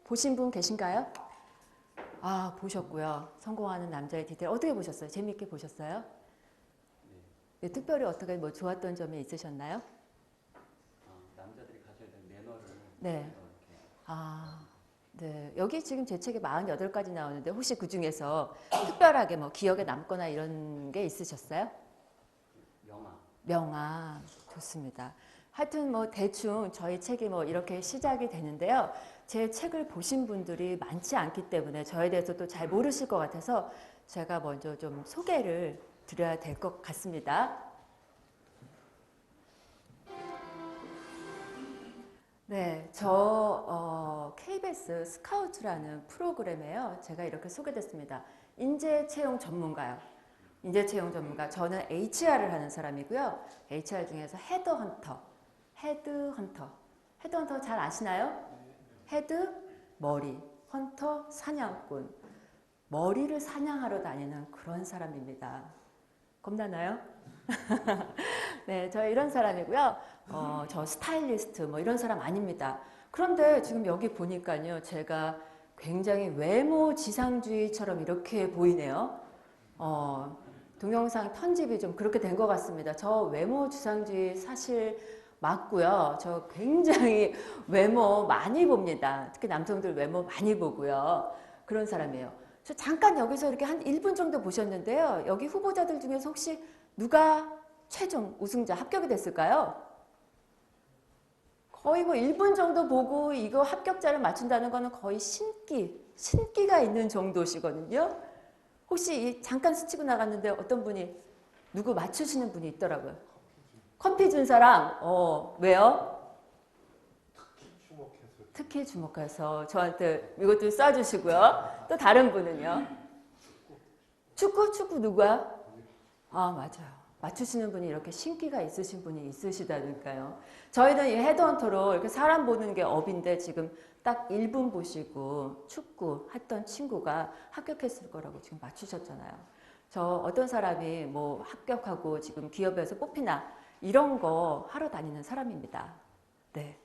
보신 분 계신가요? 아, 보셨고요. 성공하는 남자의 디테일 어떻게 보셨어요? 재미있게 보셨어요? 네, 특별히 어떻게 뭐 좋았던 점이 있으셨나요? 남자들이 가져야 될 매너를 네. 이렇게 아, 네. 여기 지금 제 책에 48가지 나오는데 혹시 그 중에서 특별하게 뭐 기억에 남거나 이런 게 있으셨어요? 명화. 명아, 좋습니다. 하여튼 뭐 대충 저희 책이 뭐 이렇게 시작이 되는데요. 제 책을 보신 분들이 많지 않기 때문에 저에 대해서 또 잘 모르실 것 같아서 제가 먼저 좀 소개를 드려야 될 것 같습니다. 네, KBS 스카우트라는 프로그램에요. 제가 이렇게 소개됐습니다. 인재 채용 전문가요. 인재 채용 전문가. 저는 HR을 하는 사람이고요. HR 중에서 헤드헌터 잘 아시나요? 헤드, 머리, 헌터, 사냥꾼. 머리를 사냥하러 다니는 그런 사람입니다. 겁나나요? 네, 저 이런 사람이고요. 저 스타일리스트 뭐 이런 사람 아닙니다. 그런데 지금 여기 보니까요. 제가 굉장히 외모 지상주의처럼 이렇게 보이네요. 어, 동영상 편집이 좀 그렇게 된 것 같습니다. 저 외모 지상주의 사실 맞고요. 저 굉장히 외모 많이 봅니다. 특히 남성들 외모 많이 보고요. 그런 사람이에요. 저 잠깐 여기서 이렇게 한 1분 정도 보셨는데요. 여기 후보자들 중에서 혹시 누가 최종 우승자 합격이 됐을까요? 거의 뭐 1분 정도 보고 이거 합격자를 맞춘다는 거는 거의 신기가 있는 정도시거든요. 혹시 잠깐 스치고 나갔는데 어떤 분이 누구 맞추시는 분이 있더라고요. 커피 준 사람, 왜요? 특히 주목해서 저한테 이것도 쏴주시고요. 또 다른 분은요? 축구 누구야? 아, 맞아요. 맞추시는 분이 이렇게 신기가 있으신 분이 있으시다니까요. 저희는 이 헤드헌터로 이렇게 사람 보는 게 업인데 지금 딱 1분 보시고 축구 했던 친구가 합격했을 거라고 지금 맞추셨잖아요. 저 어떤 사람이 뭐 합격하고 지금 기업에서 뽑히나 이런 거 하러 다니는 사람입니다. 네.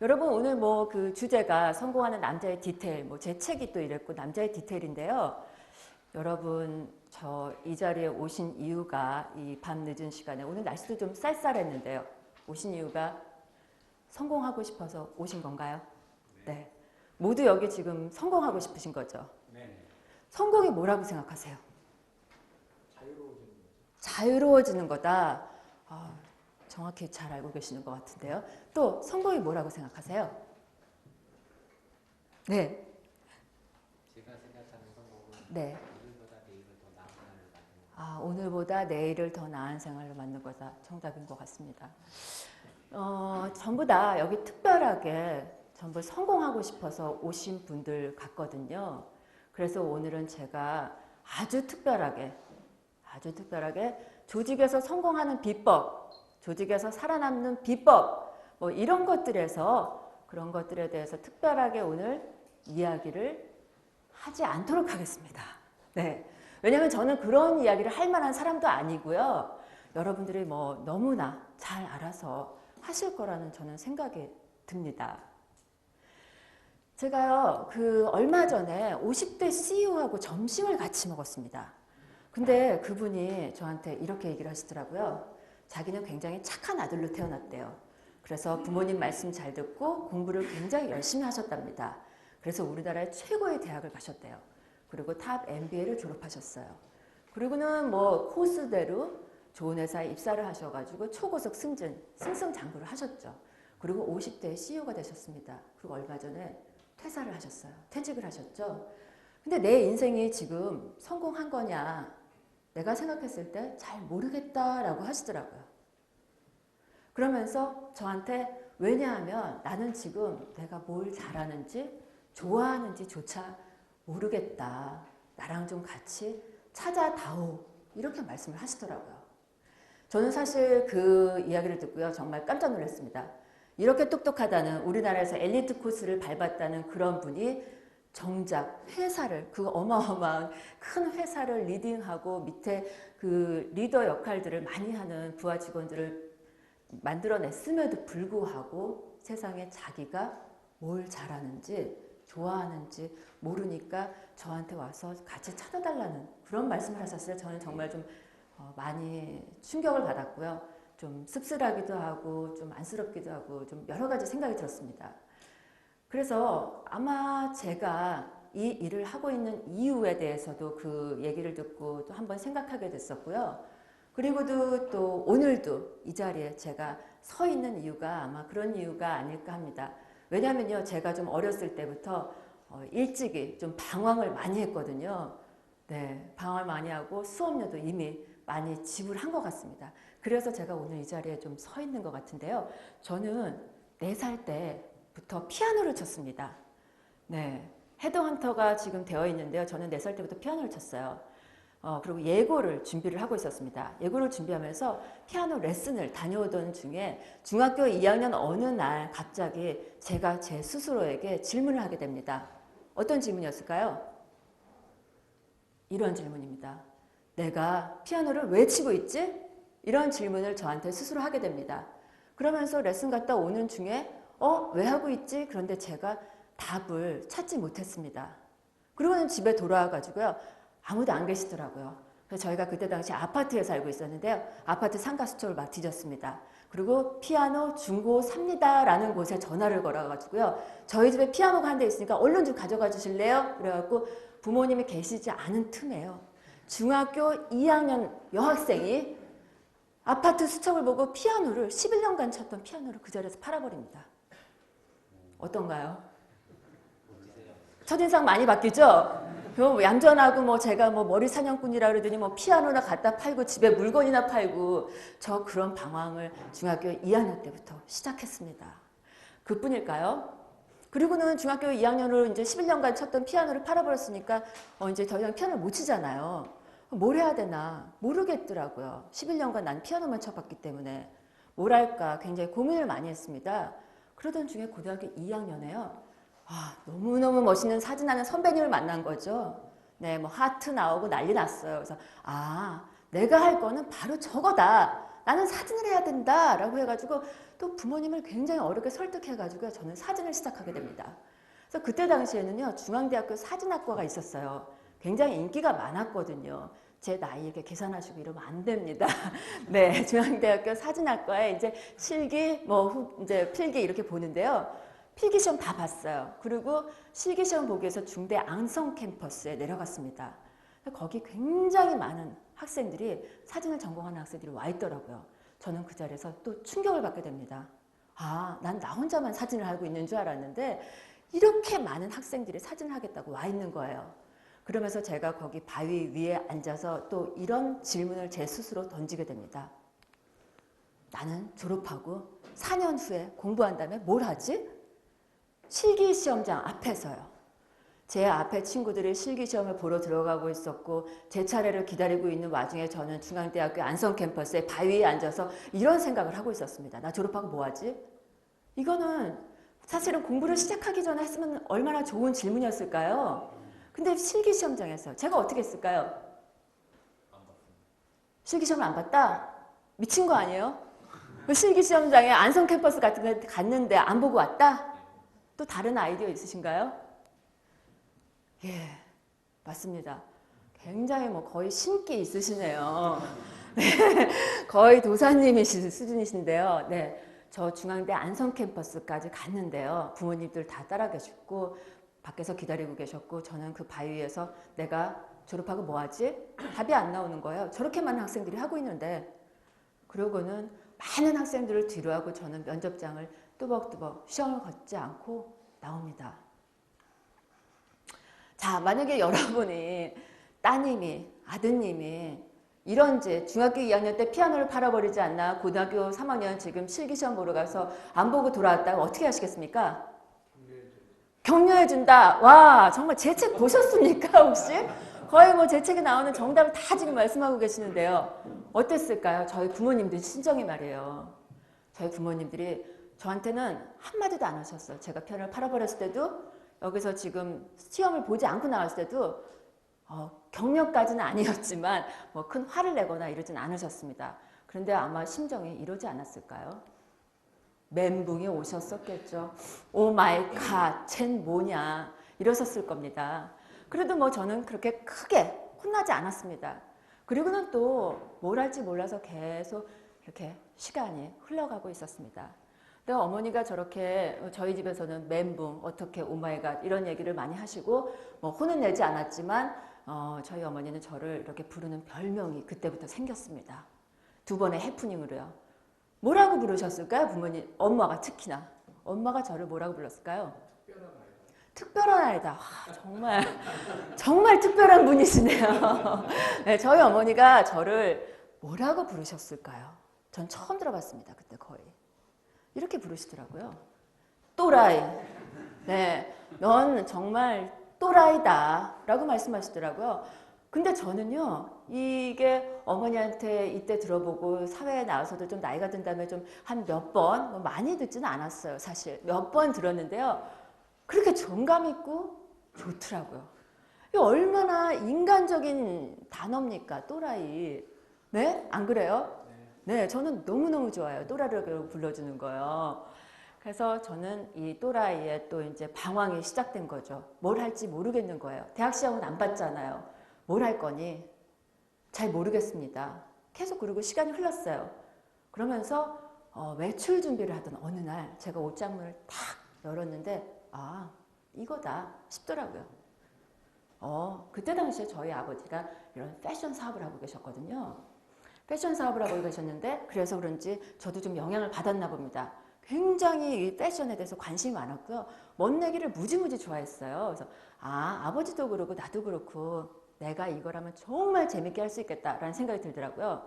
여러분 오늘 뭐 그 주제가 성공하는 남자의 디테일, 뭐 제 책이 또 이랬고 남자의 디테일인데요. 여러분 저 이 자리에 오신 이유가 이 밤 늦은 시간에 오늘 날씨도 좀 쌀쌀했는데요. 오신 이유가 성공하고 싶어서 오신 건가요? 네. 모두 여기 지금 성공하고 싶으신 거죠? 네. 성공이 뭐라고 생각하세요? 자유로워지는 거죠. 자유로워지는 거다. 아, 정확히 잘 알고 계시는 것 같은데요. 또 성공이 뭐라고 생각하세요? 네. 제가 생각하는 성공은 네. 오늘보다 내일을 더 나은 하루를 만드는 거. 아, 오늘보다 내일을 더 나은 생활을 만든 거다. 정답인 것 같습니다. 전부 다 여기 특별하게 전부 성공하고 싶어서 오신 분들 같거든요. 그래서 오늘은 제가 아주 특별하게 조직에서 성공하는 비법, 조직에서 살아남는 비법, 뭐 이런 것들에서 그런 것들에 대해서 특별하게 오늘 이야기를 하지 않도록 하겠습니다. 네. 왜냐하면 저는 그런 이야기를 할 만한 사람도 아니고요. 여러분들이 뭐 너무나 잘 알아서 하실 거라는 저는 생각이 듭니다. 제가요, 얼마 전에 50대 CEO하고 점심을 같이 먹었습니다. 근데 그분이 저한테 이렇게 얘기를 하시더라고요. 자기는 굉장히 착한 아들로 태어났대요. 그래서 부모님 말씀 잘 듣고 공부를 굉장히 열심히 하셨답니다. 그래서 우리나라의 최고의 대학을 가셨대요. 그리고 탑 MBA를 졸업하셨어요. 그리고는 뭐 코스대로 좋은 회사에 입사를 하셔가지고 초고속 승승장구를 하셨죠. 그리고 50대에 CEO가 되셨습니다. 그리고 얼마 전에 퇴사를 하셨어요. 퇴직을 하셨죠. 근데 내 인생이 지금 성공한 거냐? 내가 생각했을 때 잘 모르겠다라고 하시더라고요. 그러면서 저한테 왜냐하면 나는 지금 내가 뭘 잘하는지 좋아하는지조차 모르겠다. 나랑 좀 같이 찾아다오. 이렇게 말씀을 하시더라고요. 저는 사실 그 이야기를 듣고요. 정말 깜짝 놀랐습니다. 이렇게 똑똑하다는 우리나라에서 엘리트 코스를 밟았다는 그런 분이 정작 회사를 그 어마어마한 큰 회사를 리딩하고 밑에 그 리더 역할들을 많이 하는 부하 직원들을 만들어냈음에도 불구하고 세상에 자기가 뭘 잘하는지 좋아하는지 모르니까 저한테 와서 같이 찾아달라는 그런 말씀을 하셨어요. 저는 정말 좀 많이 충격을 받았고요. 좀 씁쓸하기도 하고 좀 안쓰럽기도 하고 좀 여러 가지 생각이 들었습니다. 그래서 아마 제가 이 일을 하고 있는 이유에 대해서도 그 얘기를 듣고 또 한번 생각하게 됐었고요. 그리고도 또 오늘도 이 자리에 제가 서 있는 이유가 아마 그런 이유가 아닐까 합니다. 왜냐면요, 제가 좀 어렸을 때부터 일찍이 좀 방황을 많이 했거든요. 네, 방황을 많이 하고 수업료도 이미 많이 지불한 것 같습니다. 그래서 제가 오늘 이 자리에 좀 서 있는 것 같은데요. 저는 4살 때부터 피아노를 쳤습니다. 네, 헤드헌터가 지금 되어 있는데요. 저는 4살 때부터 피아노를 쳤어요. 그리고 예고를 준비를 하고 있었습니다. 예고를 준비하면서 피아노 레슨을 다녀오던 중에 중학교 2학년 어느 날 갑자기 제가 제 스스로에게 질문을 하게 됩니다. 어떤 질문이었을까요? 이런 질문입니다. 내가 피아노를 왜 치고 있지? 이런 질문을 저한테 스스로 하게 됩니다. 그러면서 레슨 갔다 오는 중에 왜 하고 있지? 그런데 제가 답을 찾지 못했습니다. 그러고는 집에 돌아와 가지고요. 아무도 안 계시더라고요. 그래서 저희가 그때 당시 아파트에 살고 있었는데요. 아파트 상가수초를 막 뒤졌습니다. 그리고 피아노 중고 삽니다라는 곳에 전화를 걸어가지고요. 저희 집에 피아노가 한 대 있으니까 얼른 좀 가져가 주실래요? 그래갖고 부모님이 계시지 않은 틈에요. 중학교 2학년 여학생이 아파트 수첩을 보고 피아노를 11년간 쳤던 피아노를 그 자리에서 팔아버립니다. 어떤가요? 첫인상 많이 바뀌죠? 얌전하고 제가 머리 사냥꾼이라 그러더니 피아노나 갖다 팔고 집에 물건이나 팔고 저 그런 방황을 중학교 2학년 때부터 시작했습니다. 그뿐일까요? 그리고는 중학교 2학년으로 이제 11년간 쳤던 피아노를 팔아버렸으니까 이제 더 이상 피아노를 못 치잖아요. 뭘 해야 되나 모르겠더라고요. 11년간 난 피아노만 쳐봤기 때문에 뭘 할까 굉장히 고민을 많이 했습니다. 그러던 중에 고등학교 2학년에요. 너무너무 멋있는 사진하는 선배님을 만난 거죠. 네, 하트 나오고 난리 났어요. 그래서 내가 할 거는 바로 저거다. 나는 사진을 해야 된다. 라고 해가지고 또 부모님을 굉장히 어렵게 설득해가지고 저는 사진을 시작하게 됩니다. 그래서 그때 당시에는요, 중앙대학교 사진학과가 있었어요. 굉장히 인기가 많았거든요. 제 나이에게 계산하시고 이러면 안 됩니다. 네, 중앙대학교 사진학과에 이제 실기, 이제 필기 이렇게 보는데요. 필기시험 다 봤어요. 그리고 실기시험 보기 위해서 중대 안성 캠퍼스에 내려갔습니다. 거기 굉장히 많은 학생들이 사진을 전공하는 학생들이 와 있더라고요. 저는 그 자리에서 또 충격을 받게 됩니다. 난 나 혼자만 사진을 하고 있는 줄 알았는데 이렇게 많은 학생들이 사진을 하겠다고 와 있는 거예요. 그러면서 제가 거기 바위 위에 앉아서 또 이런 질문을 제 스스로 던지게 됩니다. 나는 졸업하고 4년 후에 공부한 다음에 뭘 하지? 실기시험장 앞에서요. 제 앞에 친구들이 실기시험을 보러 들어가고 있었고 제 차례를 기다리고 있는 와중에 저는 중앙대학교 안성 캠퍼스에 바위에 앉아서 이런 생각을 하고 있었습니다. 나 졸업하고 뭐 하지? 이거는 사실은 공부를 시작하기 전에 했으면 얼마나 좋은 질문이었을까요? 근데 실기시험장에서 제가 어떻게 했을까요? 실기시험을 안 봤다? 미친 거 아니에요? 실기시험장에 안성 캠퍼스 같은 데 갔는데 안 보고 왔다? 또 다른 아이디어 있으신가요? 예, 맞습니다. 굉장히 거의 신기 있으시네요. 네, 거의 도사님이신 수준이신데요. 네, 저 중앙대 안성 캠퍼스까지 갔는데요. 부모님들 다 따라 계셨고 밖에서 기다리고 계셨고 저는 그 바위에서 내가 졸업하고 뭐 하지? 답이 안 나오는 거예요. 저렇게 많은 학생들이 하고 있는데 그러고는 많은 학생들을 뒤로하고 저는 면접장을 뚜벅뚜벅 시험을 걷지 않고 나옵니다. 자, 만약에 여러분이 따님이 아드님이 이런지 중학교 2학년 때 피아노를 팔아버리지 않나 고등학교 3학년 지금 실기시험 보러 가서 안 보고 돌아왔다고 어떻게 하시겠습니까? 격려해준다. 와, 정말 제 책 보셨습니까 혹시? 거의 제 책에 나오는 정답을 다 지금 말씀하고 계시는데요. 어땠을까요? 저희 부모님들 친정이 말이에요. 저희 부모님들이 저한테는 한마디도 안 하셨어요. 제가 피아노를 팔아버렸을 때도 여기서 지금 시험을 보지 않고 나왔을 때도 격려까지는 아니었지만 큰 화를 내거나 이러진 않으셨습니다. 그런데 아마 심정이 이러지 않았을까요? 멘붕이 오셨었겠죠. 오 마이 갓, 쟨 뭐냐. 이러셨을 겁니다. 그래도 뭐 저는 그렇게 크게 혼나지 않았습니다. 그리고는 또 뭘 할지 몰라서 계속 이렇게 시간이 흘러가고 있었습니다. 근데 어머니가 저렇게 저희 집에서는 멘붕, 어떻게 오마이갓 이런 얘기를 많이 하시고 뭐 혼은 내지 않았지만 저희 어머니는 저를 이렇게 부르는 별명이 그때부터 생겼습니다. 두 번의 해프닝으로요. 뭐라고 부르셨을까요? 부모님, 엄마가 특히나. 엄마가 저를 뭐라고 불렀을까요? 특별한 아이다. 와, 정말 특별한 분이시네요. 네, 저희 어머니가 저를 뭐라고 부르셨을까요? 전 처음 들어봤습니다. 그때 거의. 이렇게 부르시더라고요. 또라이. 네, 넌 정말 또라이다. 라고 말씀하시더라고요. 근데 저는요, 이게 어머니한테 이때 들어보고 사회에 나와서도 좀 나이가 든 다음에 좀 한 몇 번, 뭐 많이 듣지는 않았어요. 사실. 몇 번 들었는데요. 그렇게 정감 있고 좋더라고요. 이게 얼마나 인간적인 단어입니까? 또라이. 네? 안 그래요? 네, 저는 너무너무 좋아요. 또라이라고 불러주는 거요. 그래서 저는 이 또라이의 또 이제 방황이 시작된 거죠. 뭘 할지 모르겠는 거예요. 대학 시험은 안 봤잖아요. 뭘 할 거니? 잘 모르겠습니다. 계속 그러고 시간이 흘렀어요. 그러면서 외출 준비를 하던 어느 날 제가 옷장문을 탁 열었는데 아, 이거다 싶더라고요. 그때 당시에 저희 아버지가 이런 패션 사업을 하고 계셨거든요. 패션 사업을 하고 계셨는데 그래서 그런지 저도 좀 영향을 받았나 봅니다. 굉장히 이 패션에 대해서 관심이 많았고요. 멋내기를 무지무지 좋아했어요. 그래서 아버지도 그러고 나도 그렇고 내가 이거라면 정말 재밌게 할 수 있겠다라는 생각이 들더라고요.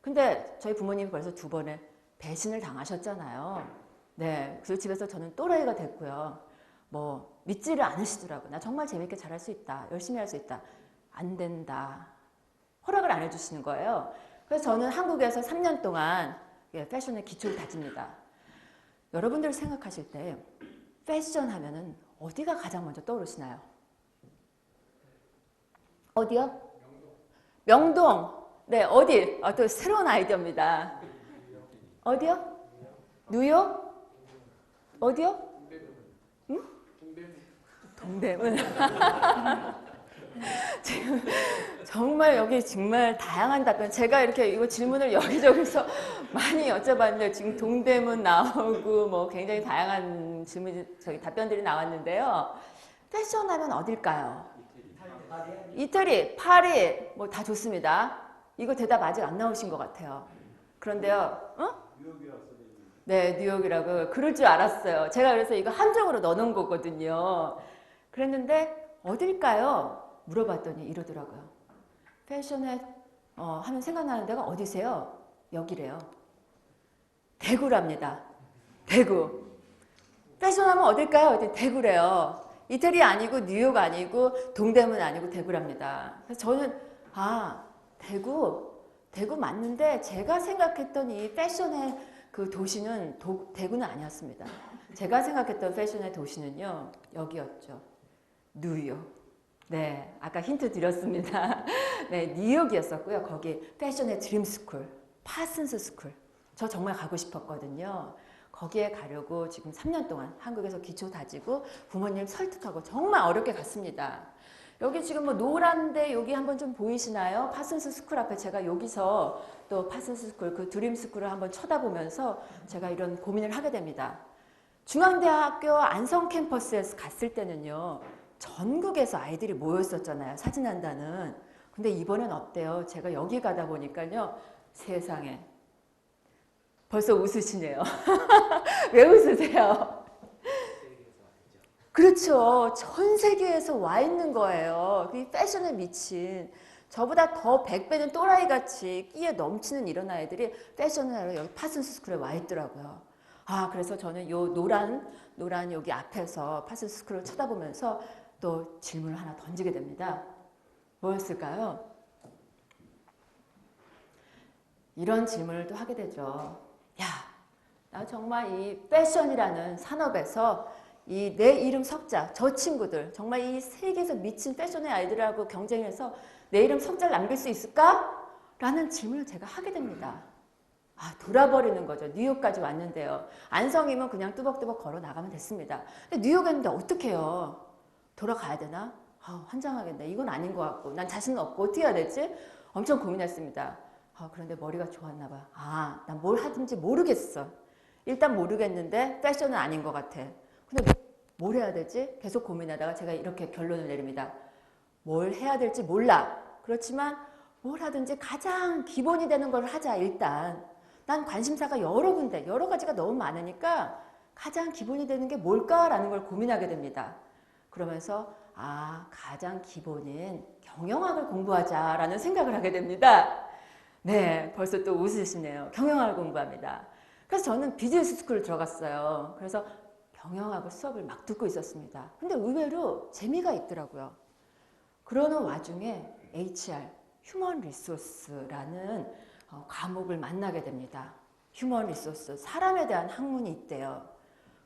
근데 저희 부모님이 벌써 두 번의 배신을 당하셨잖아요. 네, 그래서 집에서 저는 또라이가 됐고요. 뭐 믿지를 않으시더라고요. 나 정말 재밌게 잘할 수 있다. 열심히 할 수 있다. 안 된다. 허락을 안 해주시는 거예요. 그래서 저는 한국에서 3년 동안 패션의 기초를 다집니다. 여러분들 생각하실 때 패션 하면은 어디가 가장 먼저 떠오르시나요? 어디요? 명동. 네, 어디? 또 새로운 아이디어입니다. 어디요? 뉴욕? 어디요? 응? 동대문. 지금 정말 여기 정말 다양한 답변. 제가 이렇게 이거 질문을 여기저기서 많이 여쭤봤는데 지금 동대문 나오고 뭐 굉장히 다양한 질문, 답변들이 나왔는데요. 패션하면 어딜까요? 이태리, 파리, 뭐 다 좋습니다. 이거 대답 아직 안 나오신 것 같아요. 그런데요, 네, 뉴욕이라고 그럴 줄 알았어요. 제가 그래서 이거 함정으로 넣어놓은 거거든요. 그랬는데 어딜까요? 물어봤더니 이러더라고요. 패션에 하면 생각나는 데가 어디세요? 여기래요. 대구랍니다. 대구. 패션하면 어딜까요? 대구래요. 이태리 아니고 뉴욕 아니고 동대문 아니고 대구랍니다. 그래서 저는 대구 맞는데 제가 생각했던 이 패션의 그 도시는 대구는 아니었습니다. 제가 생각했던 패션의 도시는요. 여기였죠. 뉴욕. 네, 아까 힌트 드렸습니다. 네, 뉴욕이었었고요. 거기 패션의 드림스쿨, 파슨스 스쿨. 저 정말 가고 싶었거든요. 거기에 가려고 지금 3년 동안 한국에서 기초 다지고 부모님 설득하고 정말 어렵게 갔습니다. 여기 지금 뭐 노란데 여기 한번 좀 보이시나요? 파슨스 스쿨 앞에 제가 여기서 또 파슨스 스쿨 그 드림 스쿨을 한번 쳐다보면서 제가 이런 고민을 하게 됩니다. 중앙대학교 안성 캠퍼스에서 갔을 때는요. 전국에서 아이들이 모였었잖아요. 사진한다는. 근데 이번엔 어때요? 제가 여기 가다 보니까요. 세상에. 벌써 웃으시네요. 왜 웃으세요? 그렇죠. 전 세계에서 와 있는 거예요. 이 패션에 미친. 저보다 더 100배는 또라이같이 끼에 넘치는 이런 아이들이 패션을 하러 여기 파슨스 스쿨에 와 있더라고요. 그래서 저는 요 노란 여기 앞에서 파슨스 스쿨을 쳐다보면서 또 질문을 하나 던지게 됩니다. 뭐였을까요? 이런 질문을 또 하게 되죠. 야, 나 정말 이 패션이라는 산업에서 이 내 이름 석자, 저 친구들 정말 이 세계에서 미친 패션의 아이들하고 경쟁해서 내 이름 석자를 남길 수 있을까? 라는 질문을 제가 하게 됩니다. 돌아버리는 거죠. 뉴욕까지 왔는데요. 안성이면 그냥 뚜벅뚜벅 걸어 나가면 됐습니다. 근데 뉴욕에 있는데 어떡해요? 돌아가야 되나? 환장하겠네. 이건 아닌 것 같고 난 자신 없고 어떻게 해야 되지? 엄청 고민했습니다. 그런데 머리가 좋았나 봐. 난 뭘 하든지 모르겠어. 일단 모르겠는데 패션은 아닌 것 같아. 근데 뭘 해야 되지? 계속 고민하다가 제가 이렇게 결론을 내립니다. 뭘 해야 될지 몰라. 그렇지만 뭘 하든지 가장 기본이 되는 걸 하자 일단. 난 관심사가 여러 군데, 여러 가지가 너무 많으니까 가장 기본이 되는 게 뭘까라는 걸 고민하게 됩니다. 그러면서 가장 기본인 경영학을 공부하자라는 생각을 하게 됩니다. 네, 벌써 또 웃으시네요. 경영학을 공부합니다. 그래서 저는 비즈니스 스쿨을 들어갔어요. 그래서 경영학을 수업을 막 듣고 있었습니다. 근데 의외로 재미가 있더라고요. 그러는 와중에 HR, 휴먼 리소스라는 과목을 만나게 됩니다. 휴먼 리소스, 사람에 대한 학문이 있대요.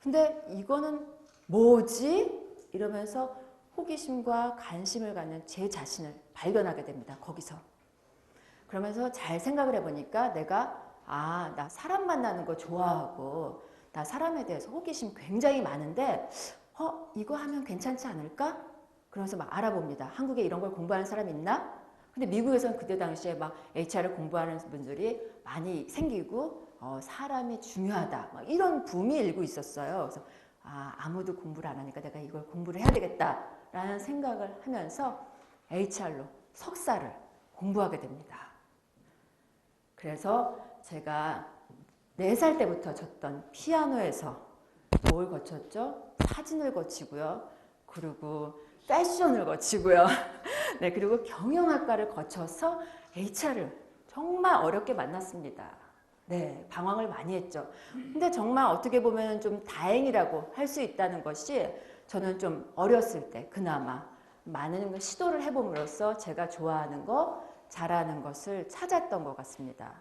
근데 이거는 뭐지? 이러면서 호기심과 관심을 갖는 제 자신을 발견하게 됩니다. 거기서. 그러면서 잘 생각을 해보니까 내가 나 사람 만나는 거 좋아하고 나 사람에 대해서 호기심 굉장히 많은데 이거 하면 괜찮지 않을까? 그러면서 막 알아봅니다. 한국에 이런 걸 공부하는 사람 있나? 근데 미국에서는 그때 당시에 막 HR을 공부하는 분들이 많이 생기고 사람이 중요하다. 막 이런 붐이 일고 있었어요. 그래서 아무도 공부를 안 하니까 내가 이걸 공부를 해야 되겠다라는 생각을 하면서 HR로 석사를 공부하게 됩니다. 그래서 제가 4살 때부터 쳤던 피아노에서 뭘 거쳤죠? 사진을 거치고요. 그리고 패션을 거치고요. 네, 그리고 경영학과를 거쳐서 HR을 정말 어렵게 만났습니다. 네, 방황을 많이 했죠. 근데 정말 어떻게 보면 좀 다행이라고 할 수 있다는 것이 저는 좀 어렸을 때 그나마 많은 시도를 해봄으로써 제가 좋아하는 거, 잘하는 것을 찾았던 것 같습니다.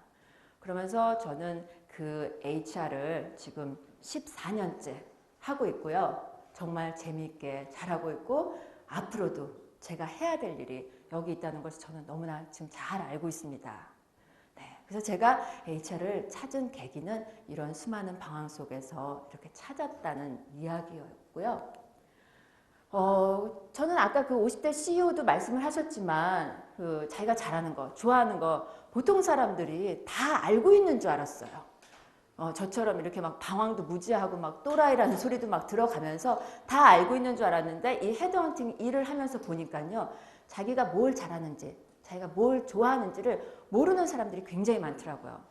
그러면서 저는 그 HR을 지금 14년째 하고 있고요. 정말 재미있게 잘하고 있고 앞으로도 제가 해야 될 일이 여기 있다는 것을 저는 너무나 지금 잘 알고 있습니다. 네, 그래서 제가 HR을 찾은 계기는 이런 수많은 방황 속에서 이렇게 찾았다는 이야기였고요. 저는 아까 그 50대 CEO도 말씀을 하셨지만 자기가 잘하는 거, 좋아하는 거 보통 사람들이 다 알고 있는 줄 알았어요. 저처럼 이렇게 막 방황도 무지하고 막 또라이라는 소리도 막 들어가면서 다 알고 있는 줄 알았는데 이 헤드헌팅 일을 하면서 보니까요. 자기가 뭘 잘하는지, 자기가 뭘 좋아하는지를 모르는 사람들이 굉장히 많더라고요.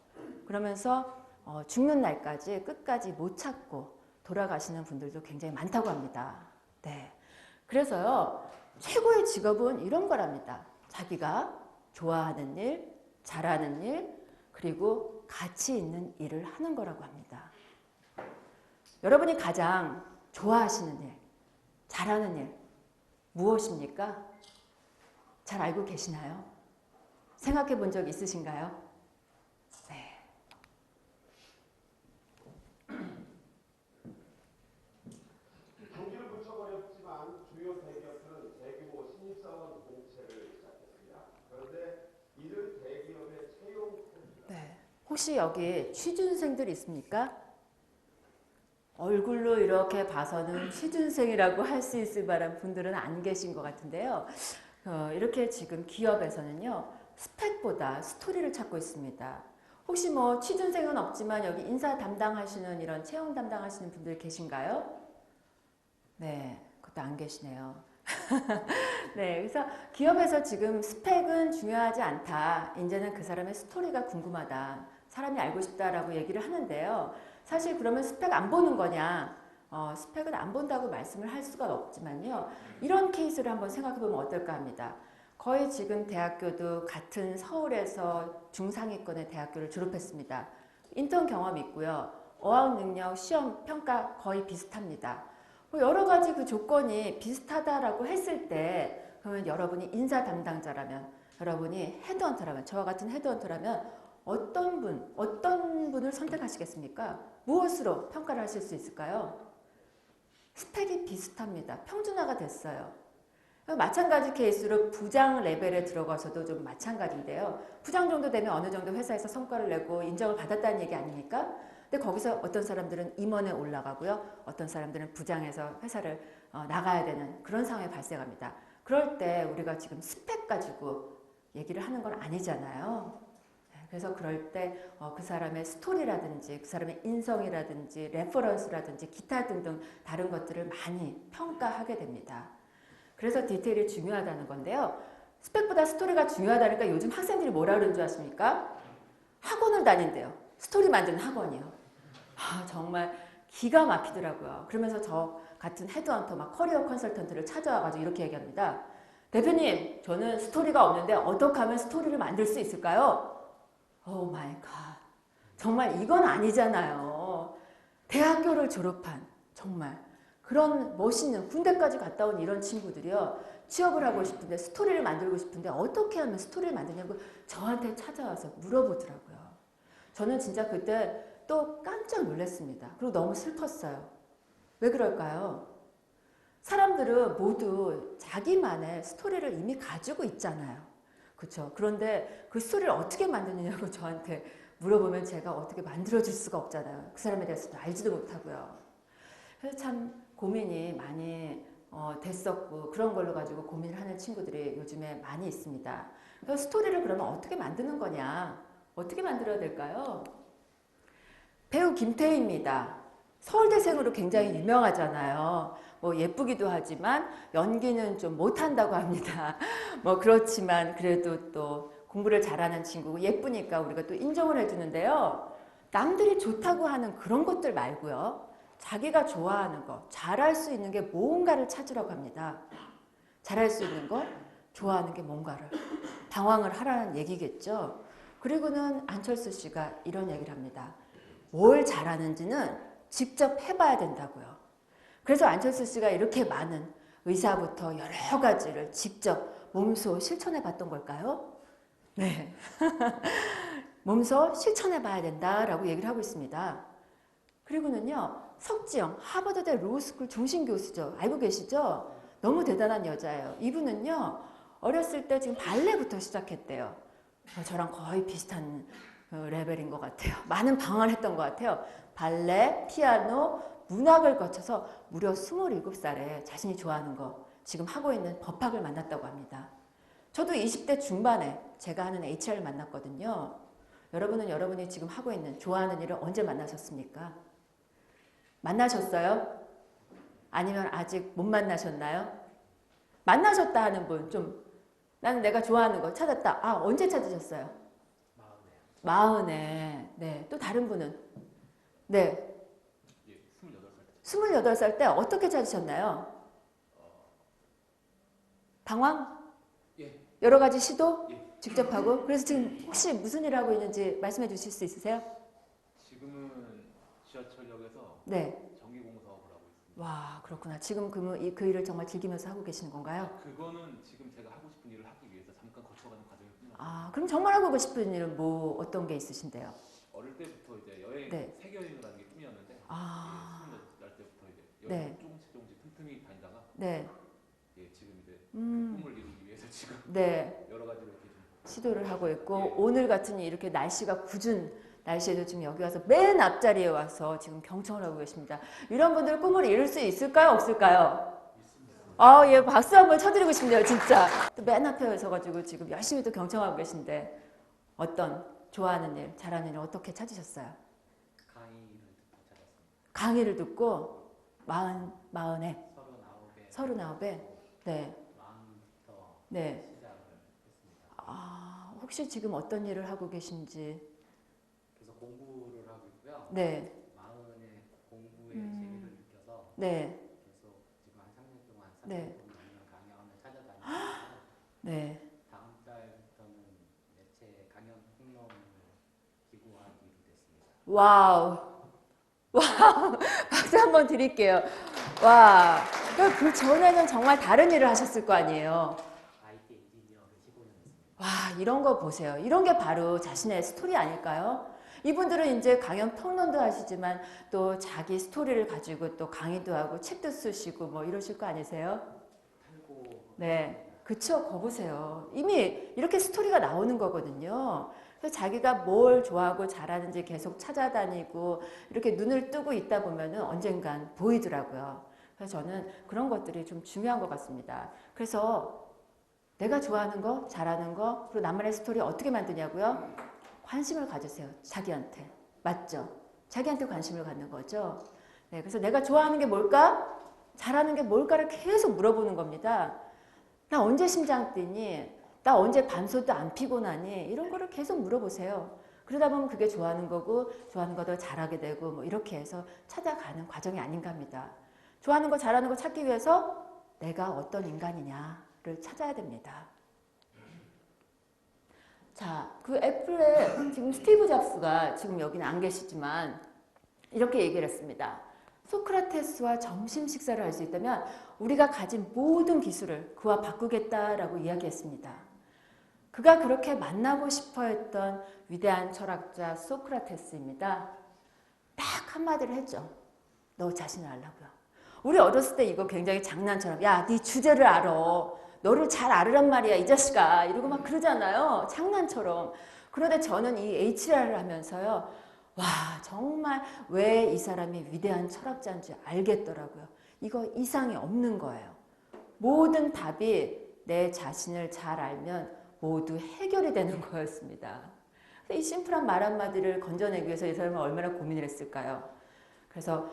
그러면서 죽는 날까지 끝까지 못 찾고 돌아가시는 분들도 굉장히 많다고 합니다. 네. 그래서요. 최고의 직업은 이런 거랍니다. 자기가 좋아하는 일, 잘하는 일, 그리고 가치 있는 일을 하는 거라고 합니다. 여러분이 가장 좋아하시는 일, 잘하는 일 무엇입니까? 잘 알고 계시나요? 생각해 본 적 있으신가요? 네. 경기를 무척 어렵지만 주요 대기업들은 대규모 신입사원 공채를 시작했습니다. 그런데 이들 대기업의 채용 네. 혹시 여기 취준생들 있습니까? 얼굴로 이렇게 봐서는 취준생이라고 할 수 있을 만한 분들은 안 계신 것 같은데요. 이렇게 지금 기업에서는요. 스펙보다 스토리를 찾고 있습니다. 혹시 뭐 취준생은 없지만 여기 인사 담당하시는 이런 채용 담당하시는 분들 계신가요? 네, 그것도 안 계시네요. 네, 그래서 기업에서 지금 스펙은 중요하지 않다. 이제는 그 사람의 스토리가 궁금하다. 사람이 알고 싶다라고 얘기를 하는데요. 사실 그러면 스펙 안 보는 거냐? 스펙은 안 본다고 말씀을 할 수가 없지만요. 이런 케이스를 한번 생각해 보면 어떨까 합니다. 거의 지금 대학교도 같은 서울에서 중상위권의 대학교를 졸업했습니다. 인턴 경험 있고요. 어학 능력, 시험, 평가 거의 비슷합니다. 여러 가지 그 조건이 비슷하다라고 했을 때 그러면 여러분이 인사 담당자라면 여러분이 헤드헌터라면 저와 같은 헤드헌터라면 어떤 분을 선택하시겠습니까? 무엇으로 평가를 하실 수 있을까요? 스펙이 비슷합니다. 평준화가 됐어요. 마찬가지 케이스로 부장 레벨에 들어가서도 좀 마찬가지인데요. 부장 정도 되면 어느 정도 회사에서 성과를 내고 인정을 받았다는 얘기 아닙니까? 근데 거기서 어떤 사람들은 임원에 올라가고요. 어떤 사람들은 부장에서 회사를 나가야 되는 그런 상황이 발생합니다. 그럴 때 우리가 지금 스펙 가지고 얘기를 하는 건 아니잖아요. 그래서 그럴 때 그 사람의 스토리라든지 그 사람의 인성이라든지 레퍼런스라든지 기타 등등 다른 것들을 많이 평가하게 됩니다. 그래서 디테일이 중요하다는 건데요. 스펙보다 스토리가 중요하다니까 요즘 학생들이 뭐라 그러는 줄 아십니까? 학원을 다닌대요. 스토리 만드는 학원이요. 정말 기가 막히더라고요. 그러면서 저 같은 헤드헌터 막 커리어 컨설턴트를 찾아와가지고 이렇게 얘기합니다. 대표님, 저는 스토리가 없는데 어떻게 하면 스토리를 만들 수 있을까요? 오 마이 갓. 정말 이건 아니잖아요. 대학교를 졸업한 정말 그런 멋있는 군대까지 갔다 온 이런 친구들이요. 취업을 하고 싶은데 스토리를 만들고 싶은데 어떻게 하면 스토리를 만드냐고 저한테 찾아와서 물어보더라고요. 저는 진짜 그때 또 깜짝 놀랐습니다. 그리고 너무 슬펐어요. 왜 그럴까요? 사람들은 모두 자기만의 스토리를 이미 가지고 있잖아요. 그렇죠? 그런데 그 스토리를 어떻게 만드느냐고 저한테 물어보면 제가 어떻게 만들어줄 수가 없잖아요. 그 사람에 대해서도 알지도 못하고요. 그래서 참 고민이 많이 됐었고 그런 걸로 가지고 고민을 하는 친구들이 요즘에 많이 있습니다. 그래서 스토리를 그러면 어떻게 만드는 거냐? 어떻게 만들어야 될까요? 배우 김태희입니다. 서울대생으로 굉장히 유명하잖아요. 뭐 예쁘기도 하지만 연기는 좀 못한다고 합니다. 뭐 그렇지만 그래도 또 공부를 잘하는 친구고 예쁘니까 우리가 또 인정을 해주는데요. 남들이 좋다고 하는 그런 것들 말고요. 자기가 좋아하는 거, 잘할 수 있는 게 뭔가를 찾으라고 합니다. 잘할 수 있는 거, 좋아하는 게 뭔가를. 방황을 하라는 얘기겠죠. 그리고는 안철수 씨가 이런 얘기를 합니다. 뭘 잘하는지는 직접 해봐야 된다고요. 그래서 안철수 씨가 이렇게 많은 의사부터 여러 가지를 직접 몸소 실천해 봤던 걸까요? 네. 몸소 실천해 봐야 된다라고 얘기를 하고 있습니다. 그리고는요, 석지영, 하버드대 로스쿨 중심 교수죠. 알고 계시죠? 너무 대단한 여자예요. 이분은요, 어렸을 때 지금 발레부터 시작했대요. 저랑 거의 비슷한 레벨인 것 같아요. 많은 방황을 했던 것 같아요. 발레, 피아노, 문학을 거쳐서 무려 27살에 자신이 좋아하는 거 지금 하고 있는 법학을 만났다고 합니다. 저도 20대 중반에 제가 하는 HR을 만났거든요. 여러분은 여러분이 지금 하고 있는 좋아하는 일을 언제 만나셨습니까? 만나셨어요? 아니면 아직 못 만나셨나요? 만나셨다 하는 분 좀 나는 내가 좋아하는 거 찾았다. 언제 찾으셨어요? 마흔에. 네. 또 다른 분은? 네. 28살 때 어떻게 찾으셨나요? 방황? 예. 여러 가지 시도? 예. 직접 하고? 그래서 지금 혹시 무슨 일 하고 있는지 말씀해 주실 수 있으세요? 지금은 지하철역에서 네. 전기공사업을 하고 있습니다. 와, 그렇구나. 지금 그 일을 정말 즐기면서 하고 계시는 건가요? 그거는 지금 제가 하고 싶은 일을 하기 위해서 잠깐 거쳐가는 과정일 뿐이에요. 그럼 정말 하고 싶은 일은 뭐 어떤 게 있으신데요? 어릴 때부터 이제 여행, 네. 세계 여행을 하는 게 꿈이었는데, 스물 날 때부터 이제 여행 네. 조금씩 틈틈이 다니다가, 네. 지금 이제 꿈을 이루기 위해서 지금 네. 여러 가지로 이렇게 좀 시도를 하고 있고 예. 오늘 같은 이렇게 날씨가 굳은 날씨에도 지금 여기 와서 맨 앞자리에 와서 지금 경청을 하고 계십니다. 이런 분들 꿈을 이룰 수 있을까요? 없을까요? 예, 박수 한번 쳐드리고 싶네요, 진짜. 또 맨 앞에 서가지고 지금 열심히 또 경청하고 계신데 어떤 좋아하는 일, 잘하는 일 어떻게 찾으셨어요? 강의를 듣고 찾았습니다. 강의를 듣고 마흔에 39에 39에 네. 마음부터 네. 시작을 했습니다. 혹시 지금 어떤 일을 하고 계신지 그래서 공부를 하고 있고요. 네. 마음의 공부의 재미를 느껴서 네. 계속 지금 한 3년 동안 네. 3년 동안 강연을 찾아다니면서 네. 다음 달부터는 매체 강연 폭로를 기고하기로 됐습니다. 와우. 박수 한번 드릴게요. 와. 그러니까 그 전에는 정말 다른 일을 하셨을 거 아니에요. IT 엔지니어를 15년 했습니다. 와, 이런 거 보세요. 이런 게 바로 자신의 스토리 아닐까요? 이분들은 이제 강연 평론도 하시지만 또 자기 스토리를 가지고 또 강의도 하고 책도 쓰시고 뭐 이러실 거 아니세요? 네. 그쵸? 거 보세요. 이미 이렇게 스토리가 나오는 거거든요. 그래서 자기가 뭘 좋아하고 잘하는지 계속 찾아다니고 이렇게 눈을 뜨고 있다 보면은 언젠간 보이더라고요. 그래서 저는 그런 것들이 좀 중요한 것 같습니다. 그래서 내가 좋아하는 거, 잘하는 거, 그리고 나만의 스토리 어떻게 만드냐고요? 관심을 가지세요. 자기한테. 맞죠? 자기한테 관심을 갖는 거죠. 네, 그래서 내가 좋아하는 게 뭘까? 잘하는 게 뭘까를 계속 물어보는 겁니다. 나 언제 심장 뛰니? 나 언제 밤새도 안 피곤하니? 이런 거를 계속 물어보세요. 그러다 보면 그게 좋아하는 거고 좋아하는 거 더 잘하게 되고 뭐 이렇게 해서 찾아가는 과정이 아닌가 합니다. 좋아하는 거 잘하는 거 찾기 위해서 내가 어떤 인간이냐를 찾아야 됩니다. 자, 그 애플의 지금 스티브 잡스가 지금 여기는 안 계시지만 이렇게 얘기를 했습니다. 소크라테스와 점심 식사를 할 수 있다면 우리가 가진 모든 기술을 그와 바꾸겠다라고 이야기했습니다. 그가 그렇게 만나고 싶어 했던 위대한 철학자 소크라테스입니다. 딱 한마디를 했죠. 너 자신을 알라고요. 우리 어렸을 때 이거 굉장히 장난처럼 야, 네 주제를 알아. 너를 잘 알으란 말이야 이 자식아. 이러고 막 그러잖아요. 장난처럼. 그런데 저는 이 HR을 하면서요. 와, 정말 왜 이 사람이 위대한 철학자인지 알겠더라고요. 이거 이상이 없는 거예요. 모든 답이 내 자신을 잘 알면 모두 해결이 되는 거였습니다. 이 심플한 말 한마디를 건져내기 위해서 이 사람은 얼마나 고민을 했을까요? 그래서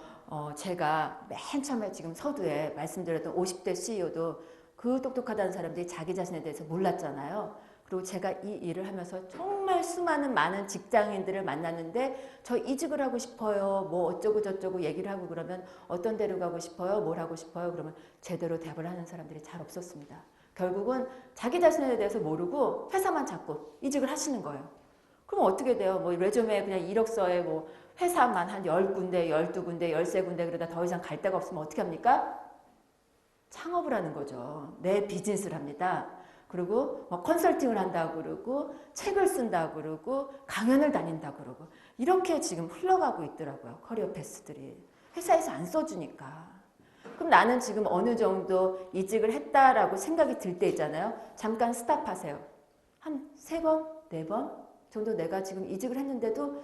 제가 맨 처음에 지금 서두에 말씀드렸던 50대 CEO도 그 똑똑하다는 사람들이 자기 자신에 대해서 몰랐잖아요. 그리고 제가 이 일을 하면서 정말 수많은 많은 직장인들을 만났는데 저 이직을 하고 싶어요. 뭐 어쩌고 저쩌고 얘기를 하고 그러면 어떤 데로 가고 싶어요. 뭘 하고 싶어요. 그러면 제대로 대답을 하는 사람들이 잘 없었습니다. 결국은 자기 자신에 대해서 모르고 회사만 찾고 이직을 하시는 거예요. 그럼 어떻게 돼요? 뭐 레주메에 그냥 이력서에 뭐 회사만 한 10군데, 12군데, 13군데 그러다 더 이상 갈 데가 없으면 어떻게 합니까? 창업을 하는 거죠. 내 비즈니스를 합니다. 그리고 뭐 컨설팅을 한다고 그러고 책을 쓴다고 그러고 강연을 다닌다고 그러고 이렇게 지금 흘러가고 있더라고요. 커리어 패스들이. 회사에서 안 써주니까. 그럼 나는 지금 어느 정도 이직을 했다라고 생각이 들 때 있잖아요. 잠깐 스탑하세요. 한 3번, 4번 정도 내가 지금 이직을 했는데도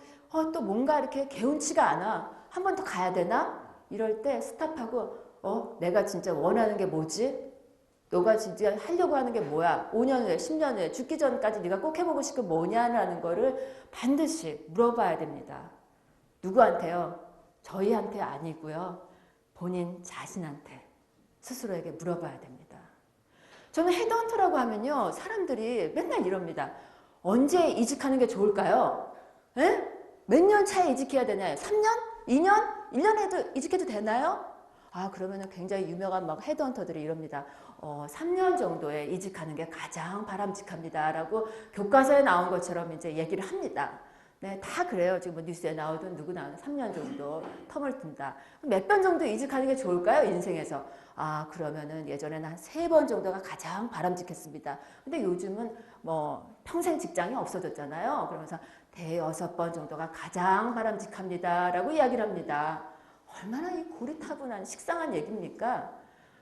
또 뭔가 이렇게 개운치가 않아. 한 번 더 가야 되나? 이럴 때 스탑하고 내가 진짜 원하는 게 뭐지? 너가 진짜 하려고 하는 게 뭐야? 5년 후에, 10년 후에, 죽기 전까지 네가 꼭 해보고 싶은 게 뭐냐라는 거를 반드시 물어봐야 됩니다. 누구한테요? 저희한테 아니고요. 본인 자신한테 스스로에게 물어봐야 됩니다. 저는 헤드헌터라고 하면요. 사람들이 맨날 이럽니다. 언제 이직하는 게 좋을까요? 에? 몇 년 차에 이직해야 되나요? 3년? 2년? 1년에도 이직해도 되나요? 그러면 굉장히 유명한 막 헤드헌터들이 이럽니다. 3년 정도에 이직하는 게 가장 바람직합니다. 라고 교과서에 나온 것처럼 이제 얘기를 합니다. 네, 다 그래요. 지금 뭐 뉴스에 나오든 누구 나오든 3년 정도 텀을 둔다. 몇 번 정도 이직하는 게 좋을까요? 인생에서. 그러면은 예전에는 한 3번 정도가 가장 바람직했습니다. 근데 요즘은 뭐 평생 직장이 없어졌잖아요. 그러면서 5-6번 정도가 가장 바람직합니다. 라고 이야기를 합니다. 얼마나 이 고리타분한 식상한 얘기입니까?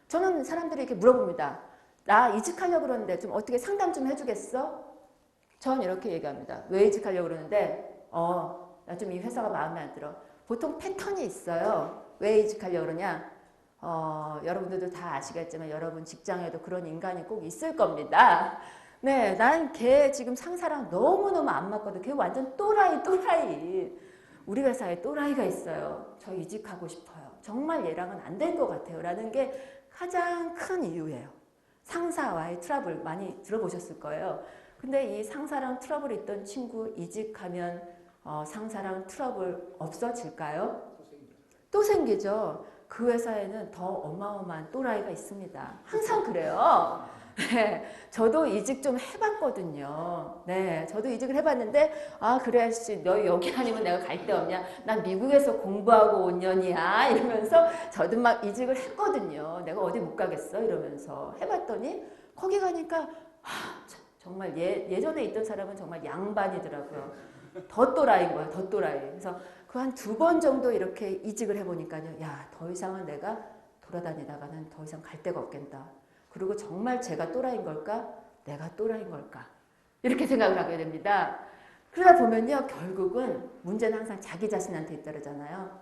저는 사람들이 이렇게 물어봅니다. 나 이직하려고 그러는데 좀 어떻게 상담 좀 해주겠어? 전 이렇게 얘기합니다. 왜 이직하려고 그러는데 나 좀 이 회사가 마음에 안 들어. 보통 패턴이 있어요. 왜 이직하려고 그러냐? 여러분들도 다 아시겠지만 여러분 직장에도 그런 인간이 꼭 있을 겁니다. 네, 난 걔 지금 상사랑 너무너무 안 맞거든. 걔 완전 또라이. 우리 회사에 또라이가 있어요. 저 이직하고 싶어요. 정말 얘랑은 안 될 것 같아요. 라는 게 가장 큰 이유예요. 상사와의 트러블 많이 들어보셨을 거예요. 근데 이 상사랑 트러블이 있던 친구 이직하면 상사랑 트러블 없어질까요? 또 생기죠. 그 회사에는 더 어마어마한 또라이가 있습니다. 항상 그래요. 네, 저도 이직 좀 해봤거든요. 네, 저도 이직을 해봤는데 그래 씨, 너 여기 아니면 내가 갈 데 없냐? 난 미국에서 공부하고 온 년이야 이러면서 저도 막 이직을 했거든요. 내가 어디 못 가겠어 이러면서 해봤더니 거기 가니까 정말 예전에 있던 사람은 정말 양반이더라고요. 더 또라이인 거야, 더 또라이. 그래서 그 한 2번 정도 이렇게 이직을 해보니까요. 야, 더 이상은 내가 돌아다니다가는 더 이상 갈 데가 없겠다. 그리고 정말 제가 또라이인 걸까? 내가 또라이인 걸까? 이렇게 생각을 하게 됩니다. 그러다 보면요. 결국은 문제는 항상 자기 자신한테 있다잖아요.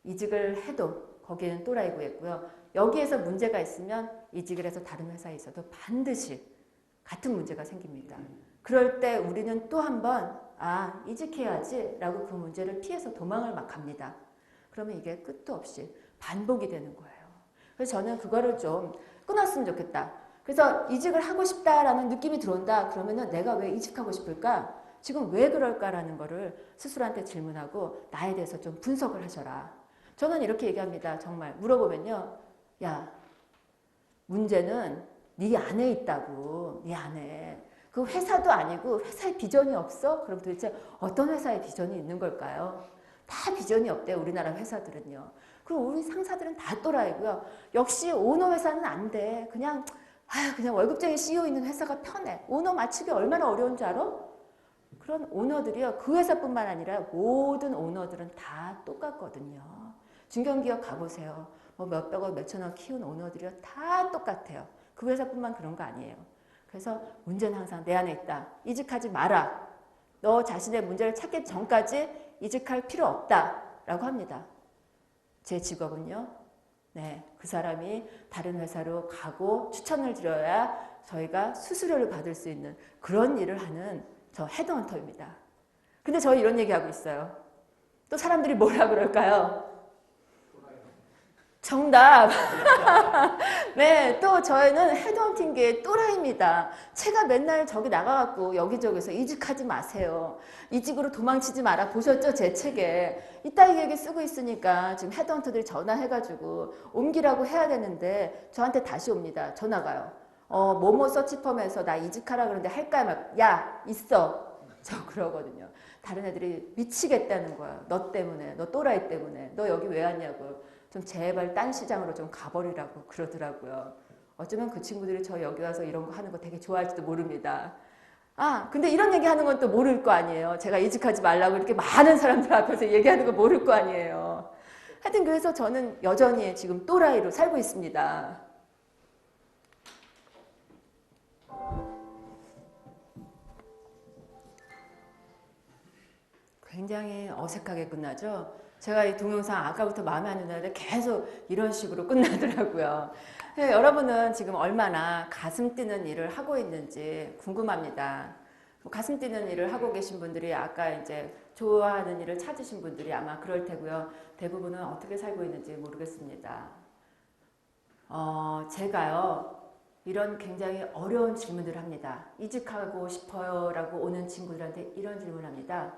이직을 해도 거기에는 또라이 구했고요. 여기에서 문제가 있으면 이직을 해서 다른 회사에 있어도 반드시 같은 문제가 생깁니다. 그럴 때 우리는 또 한 번 이직해야지 라고 그 문제를 피해서 도망을 막 갑니다. 그러면 이게 끝도 없이 반복이 되는 거예요. 그래서 저는 그거를 좀 끊었으면 좋겠다. 그래서 이직을 하고 싶다라는 느낌이 들어온다. 그러면은 내가 왜 이직하고 싶을까? 지금 왜 그럴까라는 거를 스스로한테 질문하고 나에 대해서 좀 분석을 하셔라. 저는 이렇게 얘기합니다. 정말 물어보면요. 야, 문제는 네 안에 있다고. 네 안에. 그 회사도 아니고 회사에 비전이 없어? 그럼 도대체 어떤 회사에 비전이 있는 걸까요? 다 비전이 없대요. 우리나라 회사들은요. 그리고 우리 상사들은 다 또라이고요. 역시 오너 회사는 안 돼. 그냥 월급쟁이 CEO 있는 회사가 편해. 오너 맞추기 얼마나 어려운 줄 알아? 그런 오너들이요. 그 회사뿐만 아니라 모든 오너들은 다 똑같거든요. 중견기업 가보세요. 뭐 몇백억, 몇천억 키운 오너들이요. 다 똑같아요. 그 회사뿐만 그런 거 아니에요. 그래서 문제는 항상 내 안에 있다. 이직하지 마라. 너 자신의 문제를 찾기 전까지 이직할 필요 없다. 라고 합니다. 제 직업은요. 네, 그 사람이 다른 회사로 가고 추천을 드려야 저희가 수수료를 받을 수 있는 그런 일을 하는 저 헤드헌터입니다. 근데 저 이런 얘기하고 있어요. 또 사람들이 뭐라 그럴까요? 정답! 네, 또 저희는 헤드헌팅계의 또라이입니다. 제가 맨날 저기 나가갖고 여기저기서 이직하지 마세요. 이직으로 도망치지 마라. 보셨죠? 제 책에. 이따 얘기 쓰고 있으니까 지금 헤드헌터들이 전화해가지고 옮기라고 해야 되는데 저한테 다시 옵니다. 전화가요. 뭐뭐 서치펌에서 나 이직하라 그러는데 할까요? 막, 야, 있어. 저 그러거든요. 다른 애들이 미치겠다는 거야. 너 때문에, 너 또라이 때문에, 너 여기 왜 왔냐고. 좀 제발 딴 시장으로 좀 가버리라고 그러더라고요. 어쩌면 그 친구들이 저 여기 와서 이런 거 하는 거 되게 좋아할지도 모릅니다. 근데 이런 얘기 하는 건 또 모를 거 아니에요. 제가 이직하지 말라고 이렇게 많은 사람들 앞에서 얘기하는 거 모를 거 아니에요. 하여튼 그래서 저는 여전히 지금 또라이로 살고 있습니다. 굉장히 어색하게 끝나죠. 제가 이 동영상 아까부터 마음에 안 드는데 계속 이런 식으로 끝나더라고요. 여러분은 지금 얼마나 가슴 뛰는 일을 하고 있는지 궁금합니다. 가슴 뛰는 일을 하고 계신 분들이 아까 이제 좋아하는 일을 찾으신 분들이 아마 그럴 테고요. 대부분은 어떻게 살고 있는지 모르겠습니다. 제가요. 이런 굉장히 어려운 질문들을 합니다. 이직하고 싶어요 라고 오는 친구들한테 이런 질문을 합니다.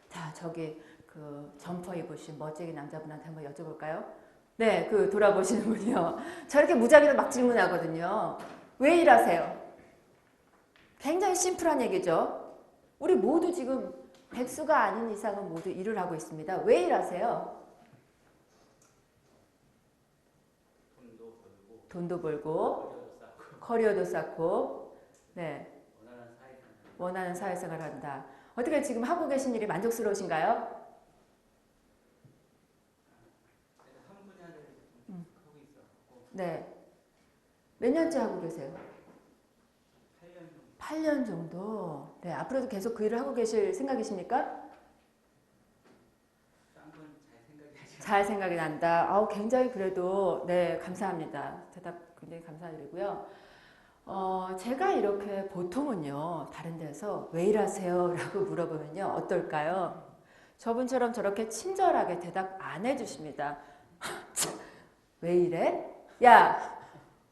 자, 저기 그 점퍼 입으신 멋쟁이 남자분한테 한번 여쭤볼까요? 네, 그 돌아보시는 분이요. 저렇게 무작위로 막 질문하거든요. 왜 일하세요? 굉장히 심플한 얘기죠. 우리 모두 지금 백수가 아닌 이상은 모두 일을 하고 있습니다. 왜 일하세요? 돈도 벌고 커리어도 쌓고 네, 원하는 사회생활을 한다. 어떻게 지금 하고 계신 일이 만족스러우신가요? 네. 몇 년째 하고 계세요? 8년 정도. 네, 앞으로도 계속 그 일을 하고 계실 생각이십니까? 잘 생각이 난다. 굉장히 그래도 네, 감사합니다. 대답 굉장히 감사드리고요. 제가 이렇게 보통은요, 다른 데서 왜 일하세요? 라고 물어보면요, 어떨까요? 저분처럼 저렇게 친절하게 대답 안 해주십니다. 왜 일해? 야,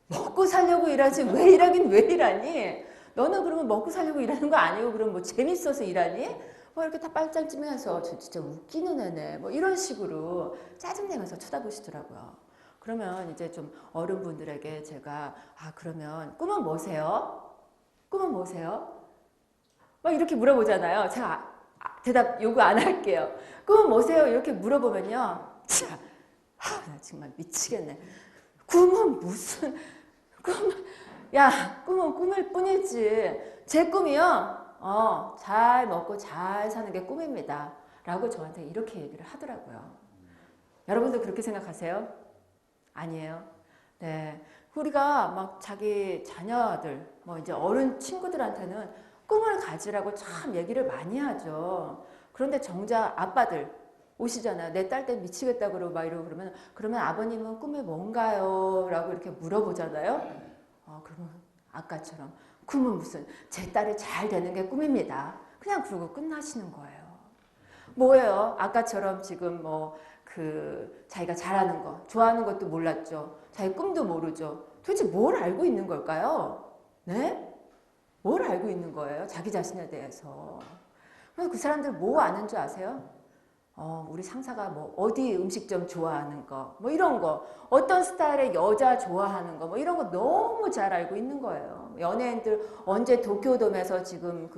먹고 살려고 일하지 왜 일하긴 왜 일하니? 너는 그러면 먹고 살려고 일하는 거 아니고 그럼 뭐 재밌어서 일하니? 뭐 이렇게 다 빨짱 찌면서 저 진짜 웃기는 애네. 뭐 이런 식으로 짜증내면서 쳐다보시더라고요. 그러면 이제 좀 어른분들에게 제가 그러면 꿈은 뭐세요? 꿈은 뭐세요? 막 이렇게 물어보잖아요. 제가 대답 요구 안 할게요. 꿈은 뭐세요? 이렇게 물어보면요. 참, 나 정말 미치겠네. 꿈은 무슨 꿈은 꿈일 뿐이지. 제 꿈이요. 잘 먹고 잘 사는 게 꿈입니다. 라고 저한테 이렇게 얘기를 하더라고요. 여러분도 그렇게 생각하세요? 아니에요. 네. 우리가 막 자기 자녀들, 뭐 이제 어른 친구들한테는 꿈을 가지라고 참 얘기를 많이 하죠. 그런데 정작 아빠들, 오시잖아요. 내 딸 때 미치겠다 그러고 막 이러고 그러면 아버님은 꿈이 뭔가요? 라고 이렇게 물어보잖아요. 그러면 아까처럼 꿈은 무슨 제 딸이 잘 되는 게 꿈입니다. 그냥 그러고 끝나시는 거예요. 뭐예요? 아까처럼 지금 자기가 잘하는 거, 좋아하는 것도 몰랐죠. 자기 꿈도 모르죠. 도대체 뭘 알고 있는 걸까요? 네? 뭘 알고 있는 거예요? 자기 자신에 대해서. 그 사람들 뭐 아는 줄 아세요? 우리 상사가 어디 음식점 좋아하는 거, 이런 거, 어떤 스타일의 여자 좋아하는 거, 이런 거 너무 잘 알고 있는 거예요. 연예인들 언제 도쿄돔에서 지금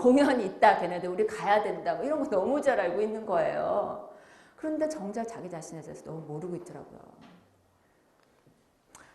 공연이 있다, 걔네들 우리 가야 된다, 이런 거 너무 잘 알고 있는 거예요. 그런데 정작 자기 자신에 대해서 너무 모르고 있더라고요.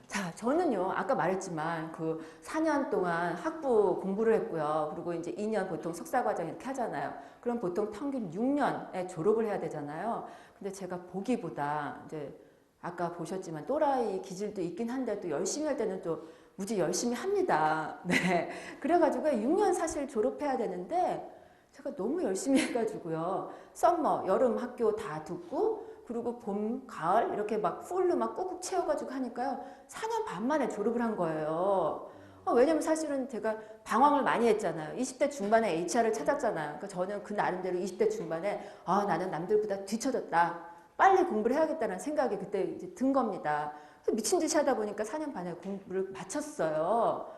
자, 저는요, 아까 말했지만 4년 동안 학부 공부를 했고요. 그리고 이제 2년 보통 석사과정 이렇게 하잖아요. 그럼 보통 평균 6년에 졸업을 해야 되잖아요. 근데 제가 보기보다 이제 아까 보셨지만 또라이 기질도 있긴 한데 또 열심히 할 때는 또 무지 열심히 합니다. 네. 그래가지고 6년 사실 졸업해야 되는데 제가 너무 열심히 해가지고요. 썸머, 여름 학교 다 듣고 그리고 봄, 가을 이렇게 막 풀로 막 꾹꾹 채워가지고 하니까요. 4년 반 만에 졸업을 한 거예요. 왜냐면 사실은 제가 방황을 많이 했잖아요. 20대 중반에 HR을 찾았잖아요. 그러니까 저는 그 나름대로 20대 중반에 나는 남들보다 뒤처졌다. 빨리 공부를 해야겠다는 생각이 그때 이제 든 겁니다. 미친 듯이 하다 보니까 4년 반에 공부를 마쳤어요.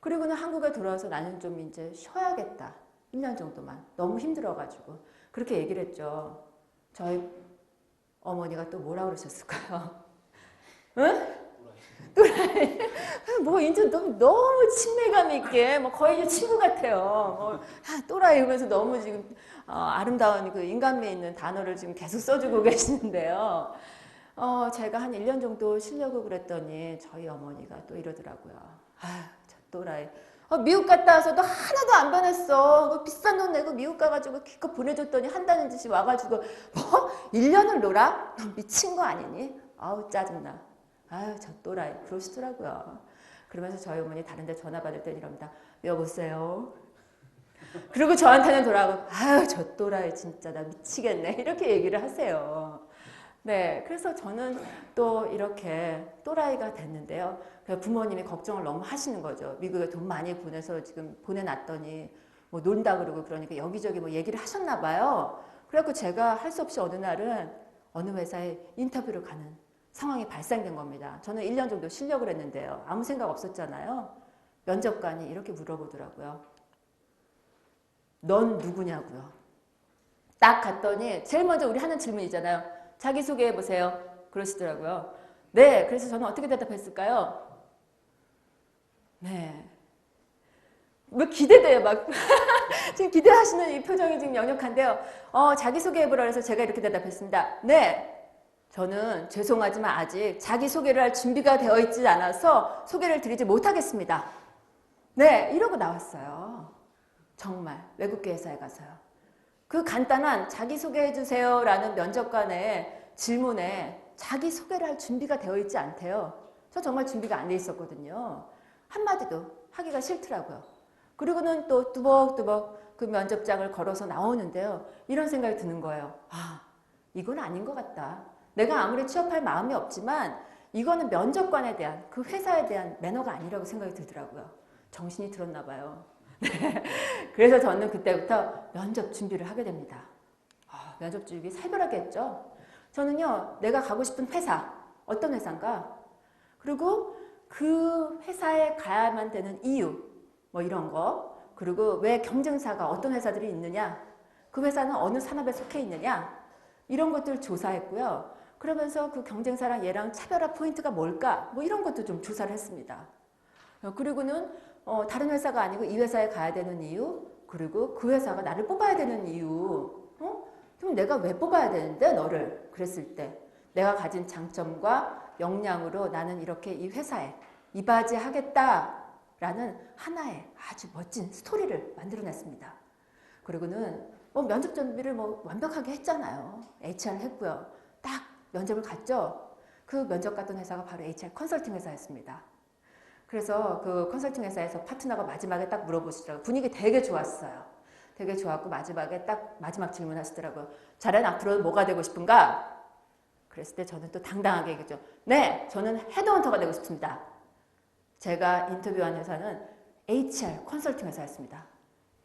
그리고는 한국에 돌아와서 나는 좀 이제 쉬어야겠다. 1년 정도만. 너무 힘들어가지고. 그렇게 얘기를 했죠. 저희 어머니가 또 뭐라 그러셨을까요? 응? 또라이. 이제 너무 친밀감 있게, 거의 친구 같아요. 또라이 이러면서 너무 지금, 아름다운 그 인간미 있는 단어를 지금 계속 써주고 계시는데요. 제가 한 1년 정도 쉬려고 그랬더니 저희 어머니가 또 이러더라고요. 저 또라이. 미국 갔다 와서도 하나도 안 변했어. 비싼 돈 내고 미국 가가지고 기껏 보내줬더니 한다는 듯이 와가지고 1년을 놀아? 너 미친 거 아니니? 아우 짜증나. 저 또라이. 그러시더라고요. 그러면서 저희 어머니 다른 데 전화 받을 땐 이럽니다. 여보세요? 그리고 저한테는 돌아오고 저 또라이 진짜 나 미치겠네. 이렇게 얘기를 하세요. 네, 그래서 저는 또 이렇게 또라이가 됐는데요. 부모님이 걱정을 너무 하시는 거죠. 미국에 돈 많이 보내서 지금 보내놨더니 논다 그러고 그러니까 여기저기 얘기를 하셨나 봐요. 그래갖고 제가 할 수 없이 어느 날은 어느 회사에 인터뷰를 가는 상황이 발생된 겁니다. 저는 1년 정도 쉬려고 했는데요. 아무 생각 없었잖아요. 면접관이 이렇게 물어보더라고요. 넌 누구냐고요. 딱 갔더니 제일 먼저 우리 하는 질문이잖아요. 자기소개해보세요. 그러시더라고요. 네, 그래서 저는 어떻게 대답했을까요? 네. 기대돼요, 막. 지금 기대하시는 이 표정이 지금 역력한데요. 자기소개해보라 해서 제가 이렇게 대답했습니다. 네. 저는 죄송하지만 아직 자기소개를 할 준비가 되어 있지 않아서 소개를 드리지 못하겠습니다. 네, 이러고 나왔어요. 정말 외국계 회사에 가서요. 그 간단한 자기소개해주세요 라는 면접관의 질문에 자기소개를 할 준비가 되어 있지 않대요. 저 정말 준비가 안 돼 있었거든요. 한마디도 하기가 싫더라고요. 그리고는 또 뚜벅뚜벅 그 면접장을 걸어서 나오는데요. 이런 생각이 드는 거예요. 이건 아닌 것 같다. 내가 아무리 취업할 마음이 없지만 이거는 면접관에 대한 그 회사에 대한 매너가 아니라고 생각이 들더라고요. 정신이 들었나 봐요. 그래서 저는 그때부터 면접 준비를 하게 됩니다. 면접 준비 살벌하게 했죠. 저는요, 내가 가고 싶은 회사, 어떤 회사인가? 그리고 그 회사에 가야만 되는 이유, 이런 거. 그리고 왜 경쟁사가 어떤 회사들이 있느냐? 그 회사는 어느 산업에 속해 있느냐? 이런 것들 조사했고요. 그러면서 그 경쟁사랑 얘랑 차별화 포인트가 뭘까? 이런 것도 좀 조사를 했습니다. 그리고는 다른 회사가 아니고 이 회사에 가야 되는 이유, 그리고 그 회사가 나를 뽑아야 되는 이유. 그럼 내가 왜 뽑아야 되는데 너를? 그랬을 때 내가 가진 장점과 역량으로 나는 이렇게 이 회사에 이바지하겠다라는 하나의 아주 멋진 스토리를 만들어냈습니다. 그리고는 면접 준비를 완벽하게 했잖아요. HR을 했고요. 딱 면접을 갔죠. 그 면접 갔던 회사가 바로 HR 컨설팅 회사였습니다. 그래서 그 컨설팅 회사에서 파트너가 마지막에 딱 물어보시더라고요. 분위기 되게 좋았어요. 되게 좋았고 마지막에 딱 마지막 질문하시더라고요. 자넨 앞으로 뭐가 되고 싶은가? 그랬을 때 저는 또 당당하게 얘기했죠. 네, 저는 헤드헌터가 되고 싶습니다. 제가 인터뷰한 회사는 HR 컨설팅 회사였습니다.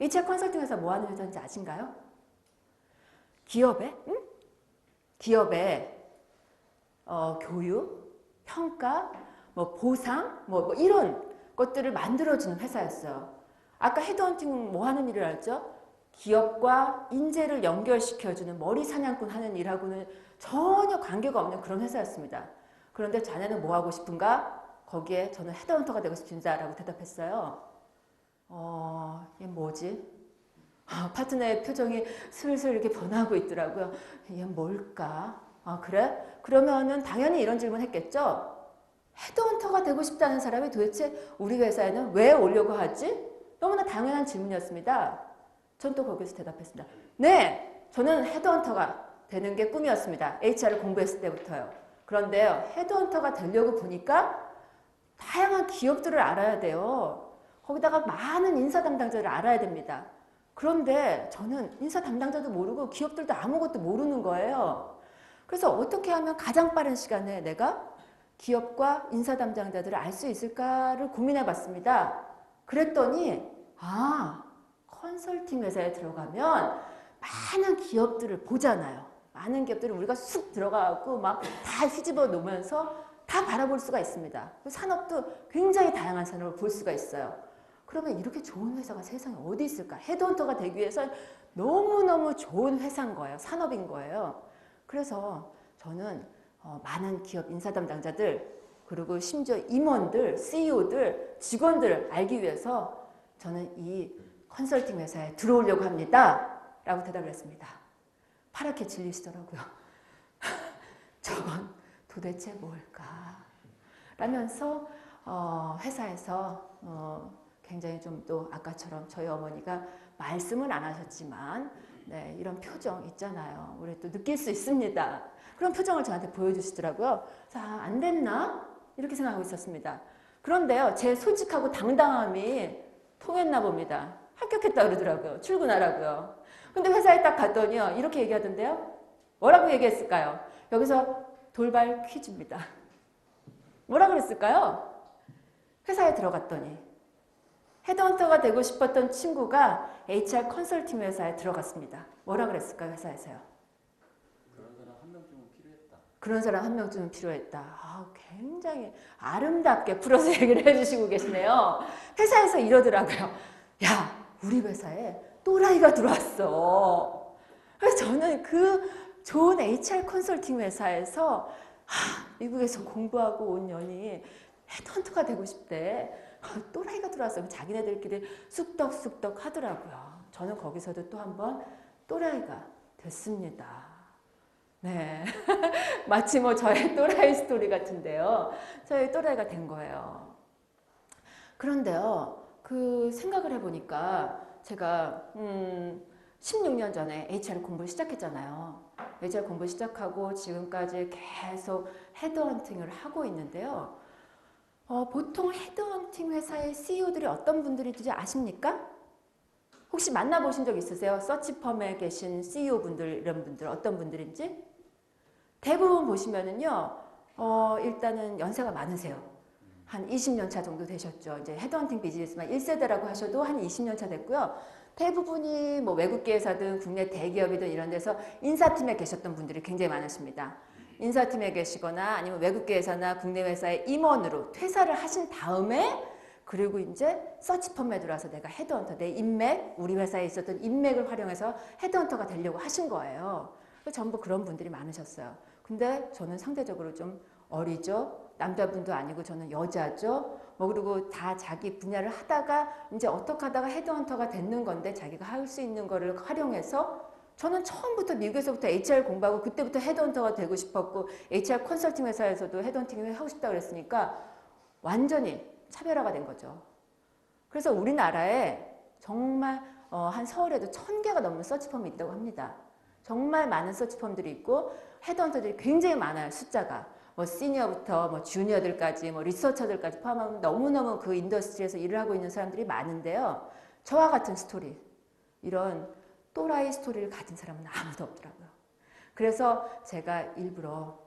HR 컨설팅 회사 뭐 하는 회사인지 아신가요? 기업에 교육, 평가, 뭐 보상, 뭐 이런 것들을 만들어주는 회사였어요. 아까 헤드헌팅 뭐 하는 일을 알죠? 기업과 인재를 연결시켜주는 머리 사냥꾼 하는 일하고는 전혀 관계가 없는 그런 회사였습니다. 그런데 자네는 뭐 하고 싶은가? 거기에 저는 헤드헌터가 되고 싶습니다 라고 대답했어요. 얘 뭐지? 파트너의 표정이 슬슬 이렇게 변하고 있더라고요. 얘 뭘까? 그래? 그러면은 당연히 이런 질문 했겠죠? 헤드헌터가 되고 싶다는 사람이 도대체 우리 회사에는 왜 오려고 하지? 너무나 당연한 질문이었습니다. 전 또 거기서 대답했습니다. 네, 저는 헤드헌터가 되는 게 꿈이었습니다. HR을 공부했을 때부터요. 그런데요, 헤드헌터가 되려고 보니까 다양한 기업들을 알아야 돼요. 거기다가 많은 인사 담당자를 알아야 됩니다. 그런데 저는 인사 담당자도 모르고 기업들도 아무것도 모르는 거예요. 그래서 어떻게 하면 가장 빠른 시간에 내가 기업과 인사 담당자들을 알 수 있을까를 고민해 봤습니다. 그랬더니 컨설팅 회사에 들어가면 많은 기업들을 보잖아요. 많은 기업들을 우리가 쑥 들어가고 막 다 휘집어 놓으면서 다 바라볼 수가 있습니다. 산업도 굉장히 다양한 산업을 볼 수가 있어요. 그러면 이렇게 좋은 회사가 세상에 어디 있을까? 헤드헌터가 되기 위해서 너무너무 좋은 회사인 거예요. 산업인 거예요. 그래서 저는 많은 기업 인사 담당자들 그리고 심지어 임원들, CEO들, 직원들을 알기 위해서 저는 이 컨설팅 회사에 들어오려고 합니다. 라고 대답을 했습니다. 파랗게 질리시더라고요. 저건 도대체 뭘까? 라면서 회사에서 굉장히 좀 또 아까처럼 저희 어머니가 말씀은 안 하셨지만 네, 이런 표정 있잖아요. 우리 또 느낄 수 있습니다. 그런 표정을 저한테 보여주시더라고요. 자, 안 됐나? 이렇게 생각하고 있었습니다. 그런데요, 제 솔직하고 당당함이 통했나 봅니다. 합격했다 그러더라고요. 출근하라고요. 근데 회사에 딱 갔더니요, 이렇게 얘기하던데요. 뭐라고 얘기했을까요? 여기서 돌발 퀴즈입니다. 뭐라 그랬을까요? 회사에 들어갔더니 헤드헌터가 되고 싶었던 친구가 HR 컨설팅 회사에 들어갔습니다. 뭐라 그랬을까요? 회사에서요. 그런 사람 한 명쯤은 필요했다. 그런 사람 한 명쯤은 필요했다. 굉장히 아름답게 풀어서 얘기를 해주시고 계시네요. 회사에서 이러더라고요. 야, 우리 회사에 또라이가 들어왔어. 그래서 저는 그 좋은 HR 컨설팅 회사에서 미국에서 공부하고 온 년이 헤드헌터가 되고 싶대. 또라이가 들어왔어요. 자기네들끼리 쑥덕쑥덕 하더라고요. 저는 거기서도 또 한 번 또라이가 됐습니다. 네. 마치 뭐 저의 또라이 스토리 같은데요. 저의 또라이가 된 거예요. 그런데요, 그 생각을 해보니까 제가 16년 전에 HR 공부를 시작했잖아요. HR 공부 시작하고 지금까지 계속 헤드헌팅을 하고 있는데요. 보통 헤드헌팅 회사의 CEO들이 어떤 분들인지 아십니까? 혹시 만나보신 적 있으세요? 서치펌에 계신 CEO분들 이런 분들 어떤 분들인지? 대부분 보시면은요. 일단은 연세가 많으세요. 한 20년 차 정도 되셨죠. 이제 헤드헌팅 비즈니스만 1세대라고 하셔도 한 20년 차 됐고요. 대부분이 뭐 외국계 회사든 국내 대기업이든 이런 데서 인사팀에 계셨던 분들이 굉장히 많으십니다. 인사팀에 계시거나 아니면 외국계 회사나 국내 회사의 임원으로 퇴사를 하신 다음에 그리고 이제 서치펌에 들어와서 내가 헤드헌터, 내 인맥, 우리 회사에 있었던 인맥을 활용해서 헤드헌터가 되려고 하신 거예요. 전부 그런 분들이 많으셨어요. 근데 저는 상대적으로 좀 어리죠. 남자분도 아니고 저는 여자죠. 뭐 그리고 다 자기 분야를 하다가 이제 어떻게 하다가 헤드헌터가 되는 건데 자기가 할 수 있는 거를 활용해서 저는 처음부터 미국에서부터 HR 공부하고 그때부터 헤드헌터가 되고 싶었고 HR 컨설팅 회사에서도 헤드헌팅을 하고 싶다고 그랬으니까 완전히 차별화가 된 거죠. 그래서 우리나라에 정말 한 서울에도 1000개가 넘는 서치펌이 있다고 합니다. 정말 많은 서치펌들이 있고 헤드헌터들이 굉장히 많아요. 숫자가. 뭐 시니어부터 뭐 주니어들까지 뭐 리서처들까지 포함하면 너무너무 그 인더스트리에서 일을 하고 있는 사람들이 많은데요. 저와 같은 스토리. 이런 또라이 스토리를 가진 사람은 아무도 없더라고요. 그래서 제가 일부러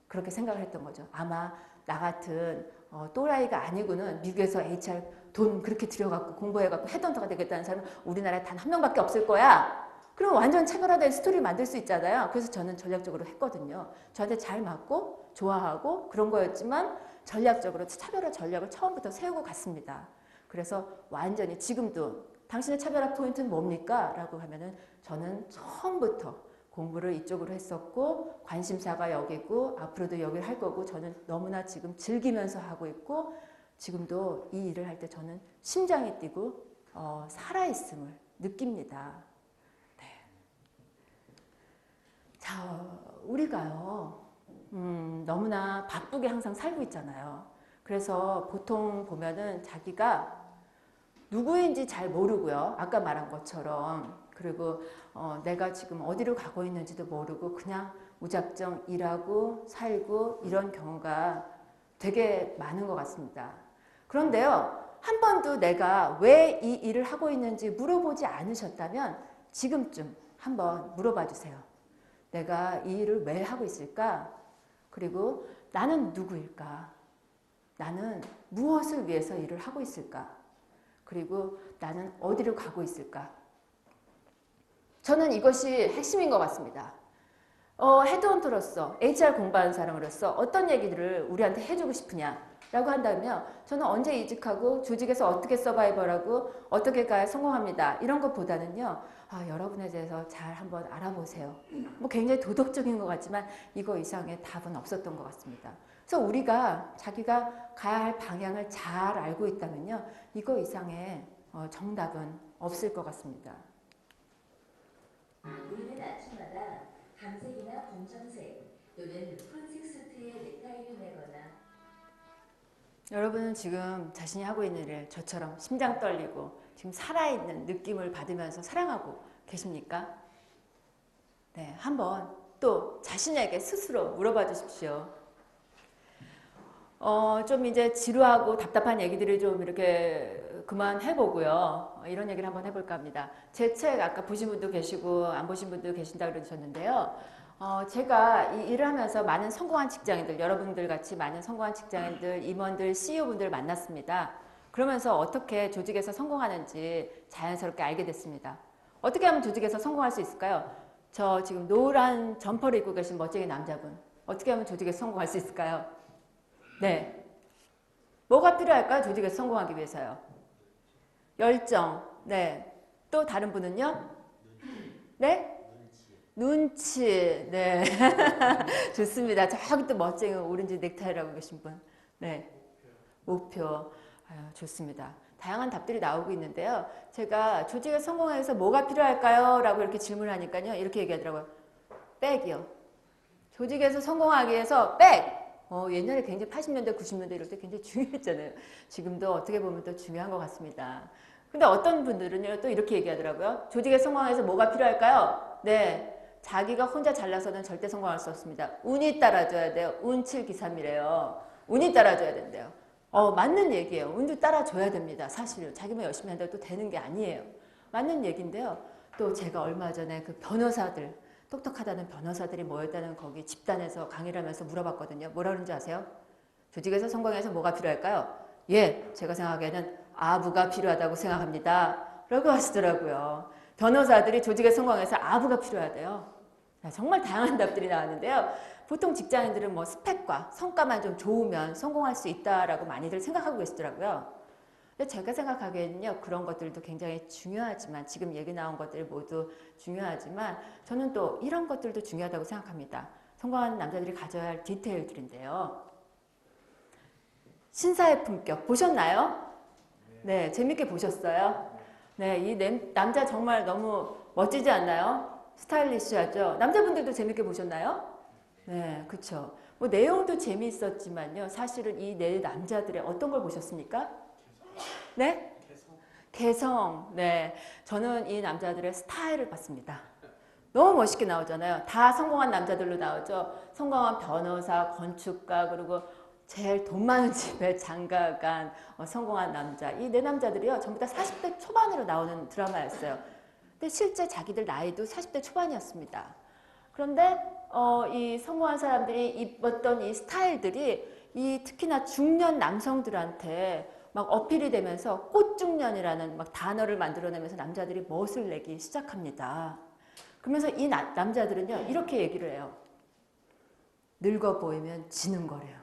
그렇게 생각을 했던 거죠. 아마 나 같은 또라이가 아니고는 미국에서 HR 돈 그렇게 들여갖고 공부해갖고 헤드헌터가 되겠다는 사람은 우리나라에 단 한 명밖에 없을 거야. 그럼 완전 차별화된 스토리 만들 수 있잖아요. 그래서 저는 전략적으로 했거든요. 저한테 잘 맞고 좋아하고 그런 거였지만 전략적으로 차별화 전략을 처음부터 세우고 갔습니다. 그래서 완전히 지금도 당신의 차별화 포인트는 뭡니까? 라고 하면은 저는 처음부터 공부를 이쪽으로 했었고 관심사가 여기고 앞으로도 여기를 할 거고 저는 너무나 지금 즐기면서 하고 있고 지금도 이 일을 할 때 저는 심장이 뛰고 살아있음을 느낍니다. 네. 자, 우리가요 너무나 바쁘게 항상 살고 있잖아요. 그래서 보통 보면은 자기가 누구인지 잘 모르고요. 아까 말한 것처럼 그리고 내가 지금 어디로 가고 있는지도 모르고 그냥 무작정 일하고 살고 이런 경우가 되게 많은 것 같습니다. 그런데요. 한 번도 내가 왜 이 일을 하고 있는지 물어보지 않으셨다면 지금쯤 한번 물어봐 주세요. 내가 이 일을 왜 하고 있을까? 그리고 나는 누구일까? 나는 무엇을 위해서 일을 하고 있을까? 그리고 나는 어디로 가고 있을까? 저는 이것이 핵심인 것 같습니다. 헤드헌터로서 HR 공부하는 사람으로서 어떤 얘기들을 우리한테 해주고 싶으냐라고 한다면 저는 언제 이직하고 조직에서 어떻게 서바이벌하고 어떻게 가야 성공합니다. 이런 것보다는요. 여러분에 대해서 잘 한번 알아보세요. 뭐 굉장히 도덕적인 것 같지만 이거 이상의 답은 없었던 것 같습니다. 그래서 우리가 자기가 가야 할 방향을 잘 알고 있다면요. 이거 이상의 정답은 없을 것 같습니다. 우리는 아침마다 감색이나 검정색 또는 푸른색 수트에 넥타이를 매거나 여러분은 지금 자신이 하고 있는 일을 저처럼 심장 떨리고 지금 살아있는 느낌을 받으면서 사랑하고 계십니까? 네, 한번 또 자신에게 스스로 물어봐 주십시오. 좀 이제 지루하고 답답한 얘기들을 좀 이렇게 그만해보고요. 이런 얘기를 한번 해볼까 합니다. 제 책 아까 보신 분도 계시고 안 보신 분도 계신다고 그러셨는데요. 제가 이 일을 하면서 많은 성공한 직장인들, 여러분들 같이 많은 성공한 직장인들, 임원들, CEO분들 만났습니다. 그러면서 어떻게 조직에서 성공하는지 자연스럽게 알게 됐습니다. 어떻게 하면 조직에서 성공할 수 있을까요? 저 지금 노란 점퍼를 입고 계신 멋쟁이 남자분. 어떻게 하면 조직에서 성공할 수 있을까요? 네. 뭐가 필요할까요? 조직에서 성공하기 위해서요. 열정. 네. 또 다른 분은요? 네? 눈치. 네. 좋습니다. 저기 또 멋쟁이 오렌지 넥타이라고 계신 분. 네. 목표. 좋습니다. 다양한 답들이 나오고 있는데요. 제가 조직에 성공해서 뭐가 필요할까요? 라고 이렇게 질문하니까요. 이렇게 얘기하더라고요. 백이요. 조직에서 성공하기 위해서 백! 옛날에 굉장히 80년대, 90년대 이럴 때 굉장히 중요했잖아요. 지금도 어떻게 보면 또 중요한 것 같습니다. 근데 어떤 분들은요, 또 이렇게 얘기하더라고요. 조직에 성공해서 뭐가 필요할까요? 네. 자기가 혼자 잘나서는 절대 성공할 수 없습니다. 운이 따라줘야 돼요. 운칠기삼이래요. 운이 따라줘야 된대요. 맞는 얘기예요. 운도 따라줘야 됩니다. 사실은. 자기만 열심히 한다고 또 되는 게 아니에요. 맞는 얘기인데요. 또 제가 얼마 전에 그 변호사들, 똑똑하다는 변호사들이 모였다는 거기 집단에서 강의를 하면서 물어봤거든요. 뭐라 그러는지 아세요? 조직에서 성공해서 뭐가 필요할까요? 예, 제가 생각하기에는 아부가 필요하다고 생각합니다. 라고 하시더라고요. 변호사들이 조직에 성공해서 아부가 필요하대요. 정말 다양한 답들이 나왔는데요. 보통 직장인들은 뭐 스펙과 성과만 좀 좋으면 성공할 수 있다라고 많이들 생각하고 계시더라고요. 근데 제가 생각하기에는요. 그런 것들도 굉장히 중요하지만 지금 얘기 나온 것들 모두 중요하지만 저는 또 이런 것들도 중요하다고 생각합니다. 성공한 남자들이 가져야 할 디테일들인데요. 신사의 품격 보셨나요? 네, 재밌게 보셨어요? 네, 이 남자 정말 너무 멋지지 않나요? 스타일리시하죠? 남자분들도 재밌게 보셨나요? 네, 그쵸. 뭐 내용도 재미있었지만요. 사실은 이 네 남자들의 어떤 걸 보셨습니까? 네? 개성. 네. 저는 이 남자들의 스타일을 봤습니다. 너무 멋있게 나오잖아요. 다 성공한 남자들로 나오죠. 성공한 변호사, 건축가, 그리고 제일 돈 많은 집에 장가간 성공한 남자. 이 네 남자들이요. 전부 다 40대 초반으로 나오는 드라마였어요. 근데 실제 자기들 나이도 40대 초반이었습니다. 그런데 이 성공한 사람들이 입었던 이 스타일들이 이 특히나 중년 남성들한테 막 어필이 되면서 꽃중년이라는 막 단어를 만들어내면서 남자들이 멋을 내기 시작합니다. 그러면서 이 남자들은요 이렇게 얘기를 해요. 늙어 보이면 지는 거래요.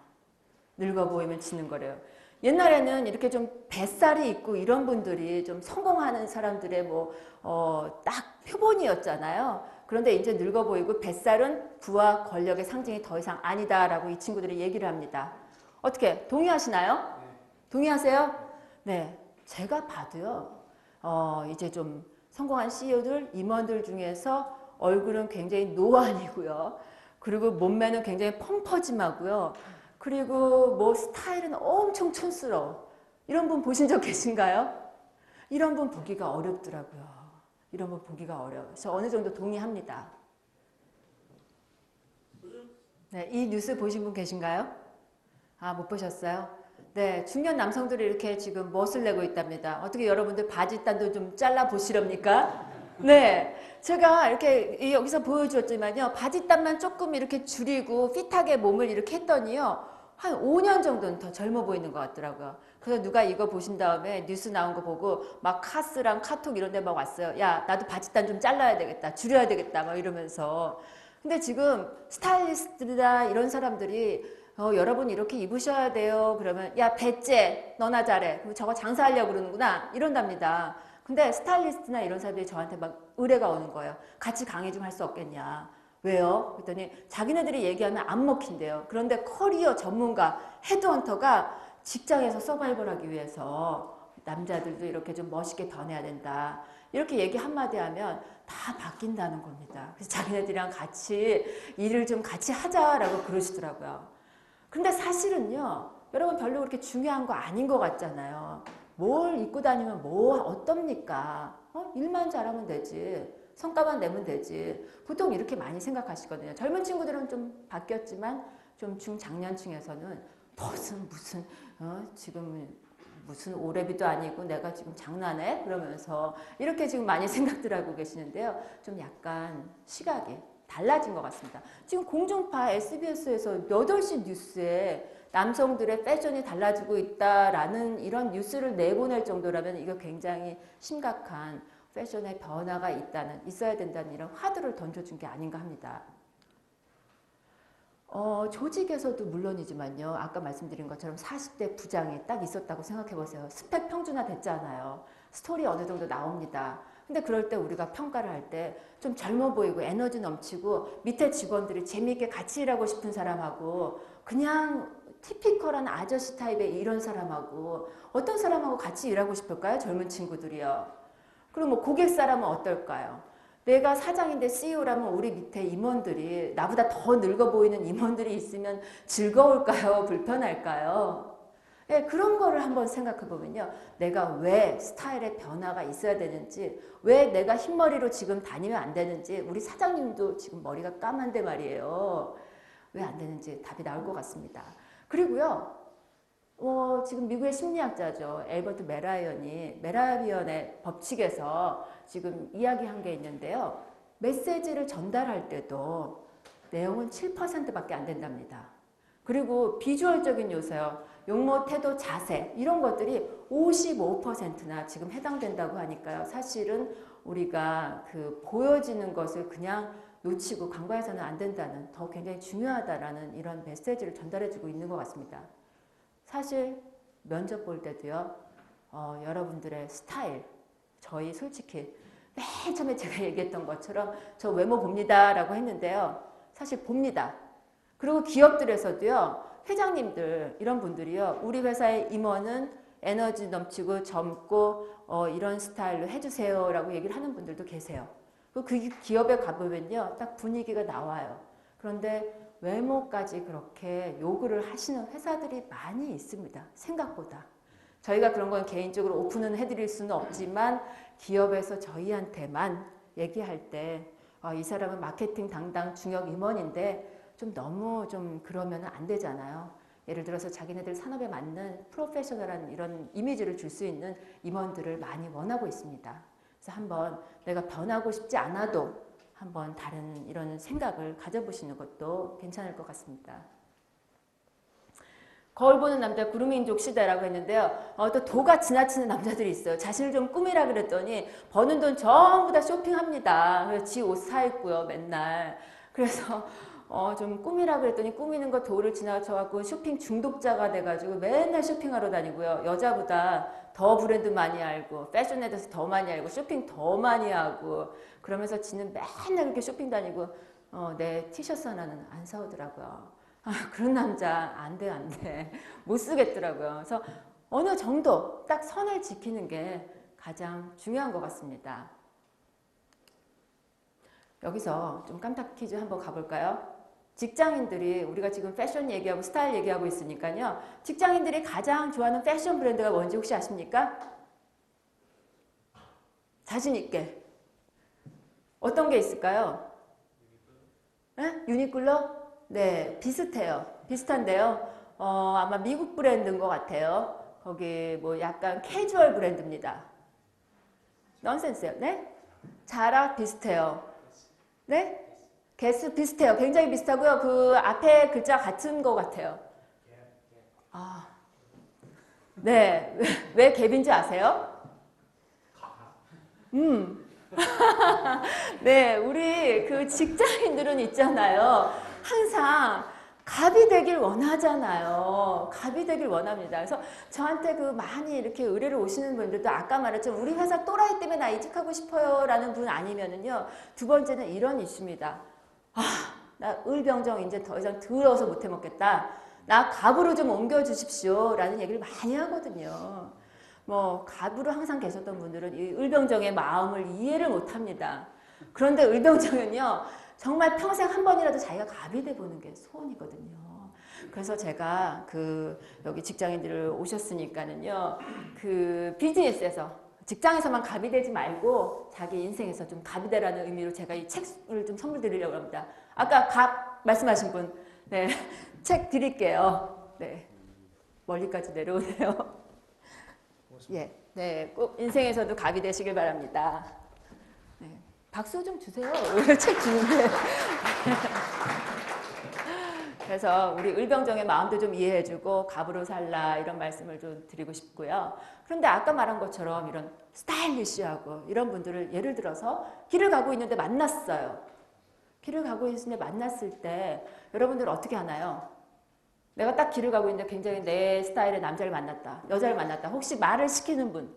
늙어 보이면 지는 거래요. 옛날에는 이렇게 좀 뱃살이 있고 이런 분들이 좀 성공하는 사람들의 딱 표본이었잖아요. 그런데 이제 늙어 보이고 뱃살은 부와 권력의 상징이 더 이상 아니다라고 이 친구들이 얘기를 합니다. 어떻게 동의하시나요? 동의하세요? 네, 제가 봐도요. 이제 좀 성공한 CEO들, 임원들 중에서 얼굴은 굉장히 노안이고요. 그리고 몸매는 굉장히 펑퍼짐하고요. 그리고 뭐 스타일은 엄청 촌스러워. 이런 분 보신 적 계신가요? 이런 분 보기가 어렵더라고요. 이런 분 보기가 어려워요. 저 어느 정도 동의합니다. 네, 이 뉴스 보신 분 계신가요? 아, 못 보셨어요? 네, 중년 남성들이 이렇게 지금 멋을 내고 있답니다. 어떻게 여러분들 바지단도 좀 잘라 보시렵니까? 네, 제가 이렇게 여기서 보여주었지만요. 바지단만 조금 이렇게 줄이고 핏하게 몸을 이렇게 했더니요. 한 5년 정도는 더 젊어 보이는 것 같더라고요. 그래서 누가 이거 보신 다음에 뉴스 나온 거 보고 막 카스랑 카톡 이런 데 막 왔어요. 야, 나도 바지단 좀 잘라야 되겠다. 줄여야 되겠다. 막 이러면서. 근데 지금 스타일리스트나 이런 사람들이 여러분 이렇게 입으셔야 돼요. 그러면 야, 배째 너나 잘해. 그럼 저거 장사하려고 그러는구나. 이런답니다. 근데 스타일리스트나 이런 사람들이 저한테 막 의뢰가 오는 거예요. 같이 강의 좀 할 수 없겠냐. 왜요? 그랬더니 자기네들이 얘기하면 안 먹힌대요. 그런데 커리어 전문가, 헤드헌터가 직장에서 서바이벌하기 위해서 남자들도 이렇게 좀 멋있게 변해야 된다. 이렇게 얘기 한마디 하면 다 바뀐다는 겁니다. 그래서 자기네들이랑 같이 일을 좀 같이 하자라고 그러시더라고요. 근데 사실은요, 여러분 별로 그렇게 중요한 거 아닌 것 같잖아요. 뭘 입고 다니면 어떻습니까? 일만 잘하면 되지. 성과만 내면 되지. 보통 이렇게 많이 생각하시거든요. 젊은 친구들은 좀 바뀌었지만 좀 중장년층에서는 무슨 지금 무슨 오래비도 아니고 내가 지금 장난해? 그러면서 이렇게 지금 많이 생각들 하고 계시는데요. 좀 약간 시각이 달라진 것 같습니다. 지금 공중파 SBS에서 8시 뉴스에 남성들의 패션이 달라지고 있다라는 이런 뉴스를 내보낼 정도라면 이거 굉장히 심각한 패션의 변화가 있어야 된다는 이런 화두를 던져준 게 아닌가 합니다. 조직에서도 물론이지만요. 아까 말씀드린 것처럼 40대 부장이 딱 있었다고 생각해 보세요. 스펙 평준화 됐잖아요. 스토리 어느 정도 나옵니다. 근데 그럴 때 우리가 평가를 할 때 좀 젊어 보이고 에너지 넘치고 밑에 직원들이 재미있게 같이 일하고 싶은 사람하고 그냥 티피컬한 아저씨 타입의 이런 사람하고 어떤 사람하고 같이 일하고 싶을까요? 젊은 친구들이요. 그리고 뭐 고객 사람은 어떨까요? 내가 사장인데 CEO라면 우리 밑에 임원들이 나보다 더 늙어 보이는 임원들이 있으면 즐거울까요? 불편할까요? 예, 그런 거를 한번 생각해 보면요. 내가 왜 스타일의 변화가 있어야 되는지, 왜 내가 흰머리로 지금 다니면 안 되는지, 우리 사장님도 지금 머리가 까만데 말이에요. 왜 안 되는지 답이 나올 것 같습니다. 그리고요. 지금 미국의 심리학자죠. 엘버트 메라비언의 법칙에서 지금 이야기한 게 있는데요. 메시지를 전달할 때도 내용은 7%밖에 안 된답니다. 그리고 비주얼적인 요소요. 용모, 태도, 자세 이런 것들이 55%나 지금 해당된다고 하니까요. 사실은 우리가 그 보여지는 것을 그냥 놓치고 간과해서는 안 된다는 더 굉장히 중요하다라는 이런 메시지를 전달해주고 있는 것 같습니다. 사실 면접 볼 때도요. 여러분들의 스타일 저희 솔직히 맨 처음에 제가 얘기했던 것처럼 저 외모 봅니다 라고 했는데요. 사실 봅니다. 그리고 기업들에서도요. 회장님들 이런 분들이요. 우리 회사의 임원은 에너지 넘치고 젊고 이런 스타일로 해주세요 라고 얘기를 하는 분들도 계세요. 그 기업에 가보면요. 딱 분위기가 나와요. 그런데 외모까지 그렇게 요구를 하시는 회사들이 많이 있습니다. 생각보다. 저희가 그런 건 개인적으로 오픈은 해드릴 수는 없지만 기업에서 저희한테만 얘기할 때 이 사람은 마케팅 담당 중역 임원인데 좀 너무 좀 그러면 안 되잖아요. 예를 들어서 자기네들 산업에 맞는 프로페셔널한 이런 이미지를 줄 수 있는 임원들을 많이 원하고 있습니다. 그래서 한번 내가 변하고 싶지 않아도 한번 다른 이런 생각을 가져보시는 것도 괜찮을 것 같습니다. 거울 보는 남자 구루민족 시대라고 했는데요. 또 도가 지나치는 남자들이 있어요. 자신을 좀 꾸미라 그랬더니 버는 돈 전부 다 쇼핑합니다. 그래서 지 옷 사 입고요, 맨날. 그래서 좀 꾸미라 그랬더니 꾸미는 거 도를 지나쳐갖고 쇼핑 중독자가 돼가지고 맨날 쇼핑하러 다니고요. 여자보다 더 브랜드 많이 알고 패션에 대해서 더 많이 알고 쇼핑 더 많이 하고 그러면서 지는 맨날 그렇게 쇼핑 다니고 내 티셔츠 하나는 안 사오더라고요. 그런 남자 안 돼, 안 돼. 못 쓰겠더라고요. 그래서 어느 정도 딱 선을 지키는 게 가장 중요한 것 같습니다. 여기서 좀 깜짝 퀴즈 한번 가볼까요? 직장인들이 우리가 지금 패션 얘기하고 스타일 얘기하고 있으니까요. 직장인들이 가장 좋아하는 패션 브랜드가 뭔지 혹시 아십니까? 자신 있게. 어떤 게 있을까요? 네? 유니클로? 네, 비슷해요. 비슷한데요. 아마 미국 브랜드인 것 같아요. 거기 뭐 약간 캐주얼 브랜드입니다. 넌센스요. 네? 자라 비슷해요. 네? 게스 비슷해요. 굉장히 비슷하고요. 그 앞에 글자 같은 것 같아요. 네. 왜 갭인지 아세요? 네, 우리 그 직장인들은 있잖아요. 항상 갑이 되길 원하잖아요. 갑이 되길 원합니다. 그래서 저한테 그 많이 이렇게 의뢰를 오시는 분들도 아까 말했지만 우리 회사 또라이 때문에 나 이직하고 싶어요 라는 분 아니면은요. 두 번째는 이런 이슈입니다. 나 을병정 이제 더 이상 더러워서 못 해먹겠다. 나 갑으로 좀 옮겨주십시오 라는 얘기를 많이 하거든요. 뭐 갑으로 항상 계셨던 분들은 이 을병정의 마음을 이해를 못합니다. 그런데 을병정은요. 정말 평생 한 번이라도 자기가 갑이 돼보는 게 소원이거든요. 그래서 제가 여기 직장인들 오셨으니까는요. 그 비즈니스에서 직장에서만 갑이 되지 말고 자기 인생에서 좀 갑이 되라는 의미로 제가 이 책을 좀 선물 드리려고 합니다. 아까 갑 말씀하신 분, 네, 책 드릴게요. 네, 멀리까지 내려오네요. 예, 네, 꼭 인생에서도 갑이 되시길 바랍니다. 네, 박수 좀 주세요. 책 주는데. 그래서 우리 을병정의 마음도 좀 이해해주고 갑으로 살라 이런 말씀을 좀 드리고 싶고요. 그런데 아까 말한 것처럼 이런 스타일리시하고 이런 분들을 예를 들어서 길을 가고 있는데 만났어요. 길을 가고 있는데 만났을 때 여러분들 어떻게 하나요? 내가 딱 길을 가고 있는데 굉장히 내 스타일의 남자를 만났다. 여자를 만났다. 혹시 말을 시키는 분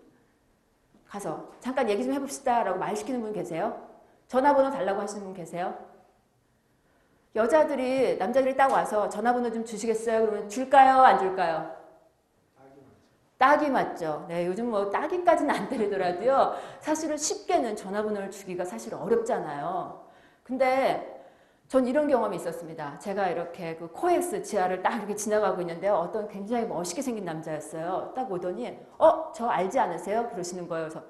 가서 잠깐 얘기 좀 해봅시다 라고 말 시키는 분 계세요? 전화번호 달라고 하시는 분 계세요? 여자들이 남자들이 딱 와서 전화번호 좀 주시겠어요? 그러면 줄까요? 안 줄까요? 딱이 맞죠. 네, 요즘 뭐 딱이까지는 안 되더라도요. 사실은 쉽게는 전화번호를 주기가 사실 어렵잖아요. 근데 전 이런 경험이 있었습니다. 제가 이렇게 그 코엑스 지하를 딱 이렇게 지나가고 있는데요. 어떤 굉장히 멋있게 생긴 남자였어요. 딱 오더니 저 알지 않으세요? 그러시는 거예요. 그래서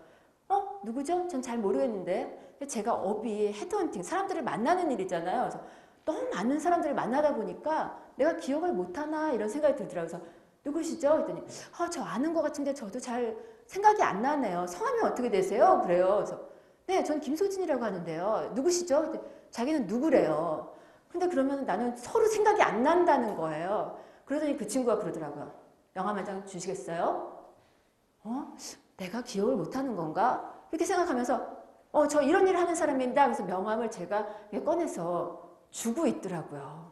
누구죠? 전 잘 모르겠는데. 제가 업이 헤드헌팅, 사람들을 만나는 일이잖아요. 그래서 너무 많은 사람들을 만나다 보니까 내가 기억을 못하나 이런 생각이 들더라고요. 그래서 누구시죠? 했더니 저 아는 것 같은데 저도 잘 생각이 안 나네요. 성함이 어떻게 되세요? 그래요. 그래서 네, 전 김소진이라고 하는데요. 누구시죠? 했더니 자기는 누구래요. 근데 그러면 나는 서로 생각이 안 난다는 거예요. 그러더니 그 친구가 그러더라고요. 명함 한 장 주시겠어요? 내가 기억을 못하는 건가? 이렇게 생각하면서 저 이런 일을 하는 사람입니다. 그래서 명함을 제가 꺼내서 주고 있더라고요.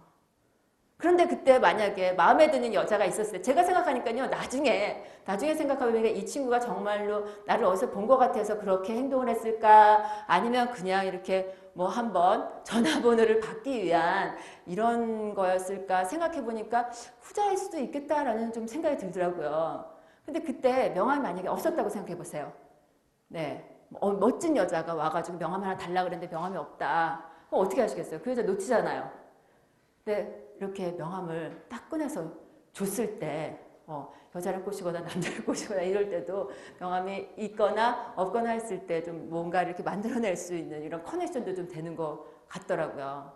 그런데 그때 만약에 마음에 드는 여자가 있었을 때 제가 생각하니까요. 나중에 생각해보면 이 친구가 정말로 나를 어디서 본 것 같아서 그렇게 행동을 했을까? 아니면 그냥 이렇게 뭐 한번 전화번호를 받기 위한 이런 거였을까 생각해보니까 후자일 수도 있겠다라는 좀 생각이 들더라고요. 근데 그때 명함이 만약에 없었다고 생각해보세요. 네, 멋진 여자가 와가지고 명함 하나 달라 그랬는데 명함이 없다. 그럼 어떻게 하시겠어요? 그 여자 놓치잖아요. 근데 이렇게 명함을 딱 꺼내서 줬을 때 여자를 꼬시거나 남자를 꼬시거나 이럴 때도 명함이 있거나 없거나 했을 때 좀 뭔가 이렇게 만들어낼 수 있는 이런 커넥션도 좀 되는 것 같더라고요.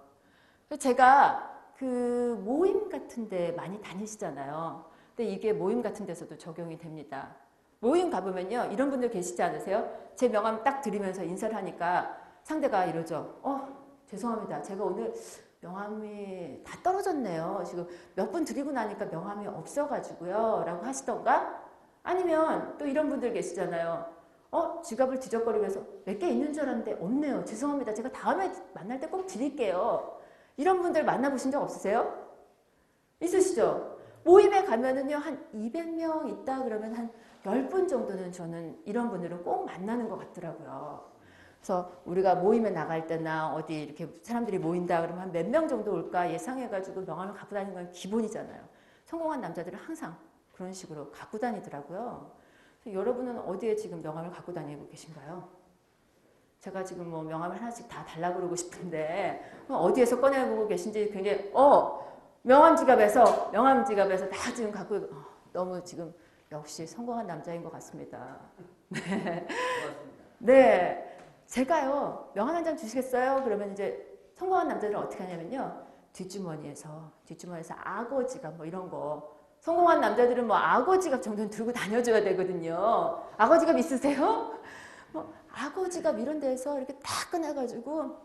그래서 제가 그 모임 같은 데 많이 다니시잖아요. 근데 이게 모임 같은 데서도 적용이 됩니다. 모임 가보면요. 이런 분들 계시지 않으세요? 제 명함 딱 드리면서 인사를 하니까 상대가 이러죠. 죄송합니다. 제가 오늘 명함이 다 떨어졌네요. 지금 몇 분 드리고 나니까 명함이 없어가지고요. 라고 하시던가 아니면 또 이런 분들 계시잖아요. 지갑을 뒤적거리면서 몇 개 있는 줄 알았는데 없네요. 죄송합니다. 제가 다음에 만날 때 꼭 드릴게요. 이런 분들 만나보신 적 없으세요? 있으시죠? 모임에 가면은요, 한 200명 있다 그러면 한 10분 정도는 저는 이런 분들은 꼭 만나는 것 같더라고요. 그래서 우리가 모임에 나갈 때나 어디 이렇게 사람들이 모인다 그러면 한 몇 명 정도 올까 예상해가지고 명함을 갖고 다니는 건 기본이잖아요. 성공한 남자들은 항상 그런 식으로 갖고 다니더라고요. 여러분은 어디에 지금 명함을 갖고 다니고 계신가요? 제가 지금 뭐 명함을 하나씩 다 달라고 그러고 싶은데 어디에서 꺼내보고 계신지 굉장히 명함 지갑에서 다 지금 갖고 너무 지금 역시 성공한 남자인 것 같습니다. 네. 네. 제가요 명함 한 장 주시겠어요? 그러면 이제 성공한 남자들은 어떻게 하냐면요 뒷주머니에서 악어 지갑 뭐 이런 거 성공한 남자들은 뭐 악어 지갑 정도는 들고 다녀줘야 되거든요. 악어 지갑 있으세요? 악어 지갑 이런 데서 이렇게 딱 꺼내가지고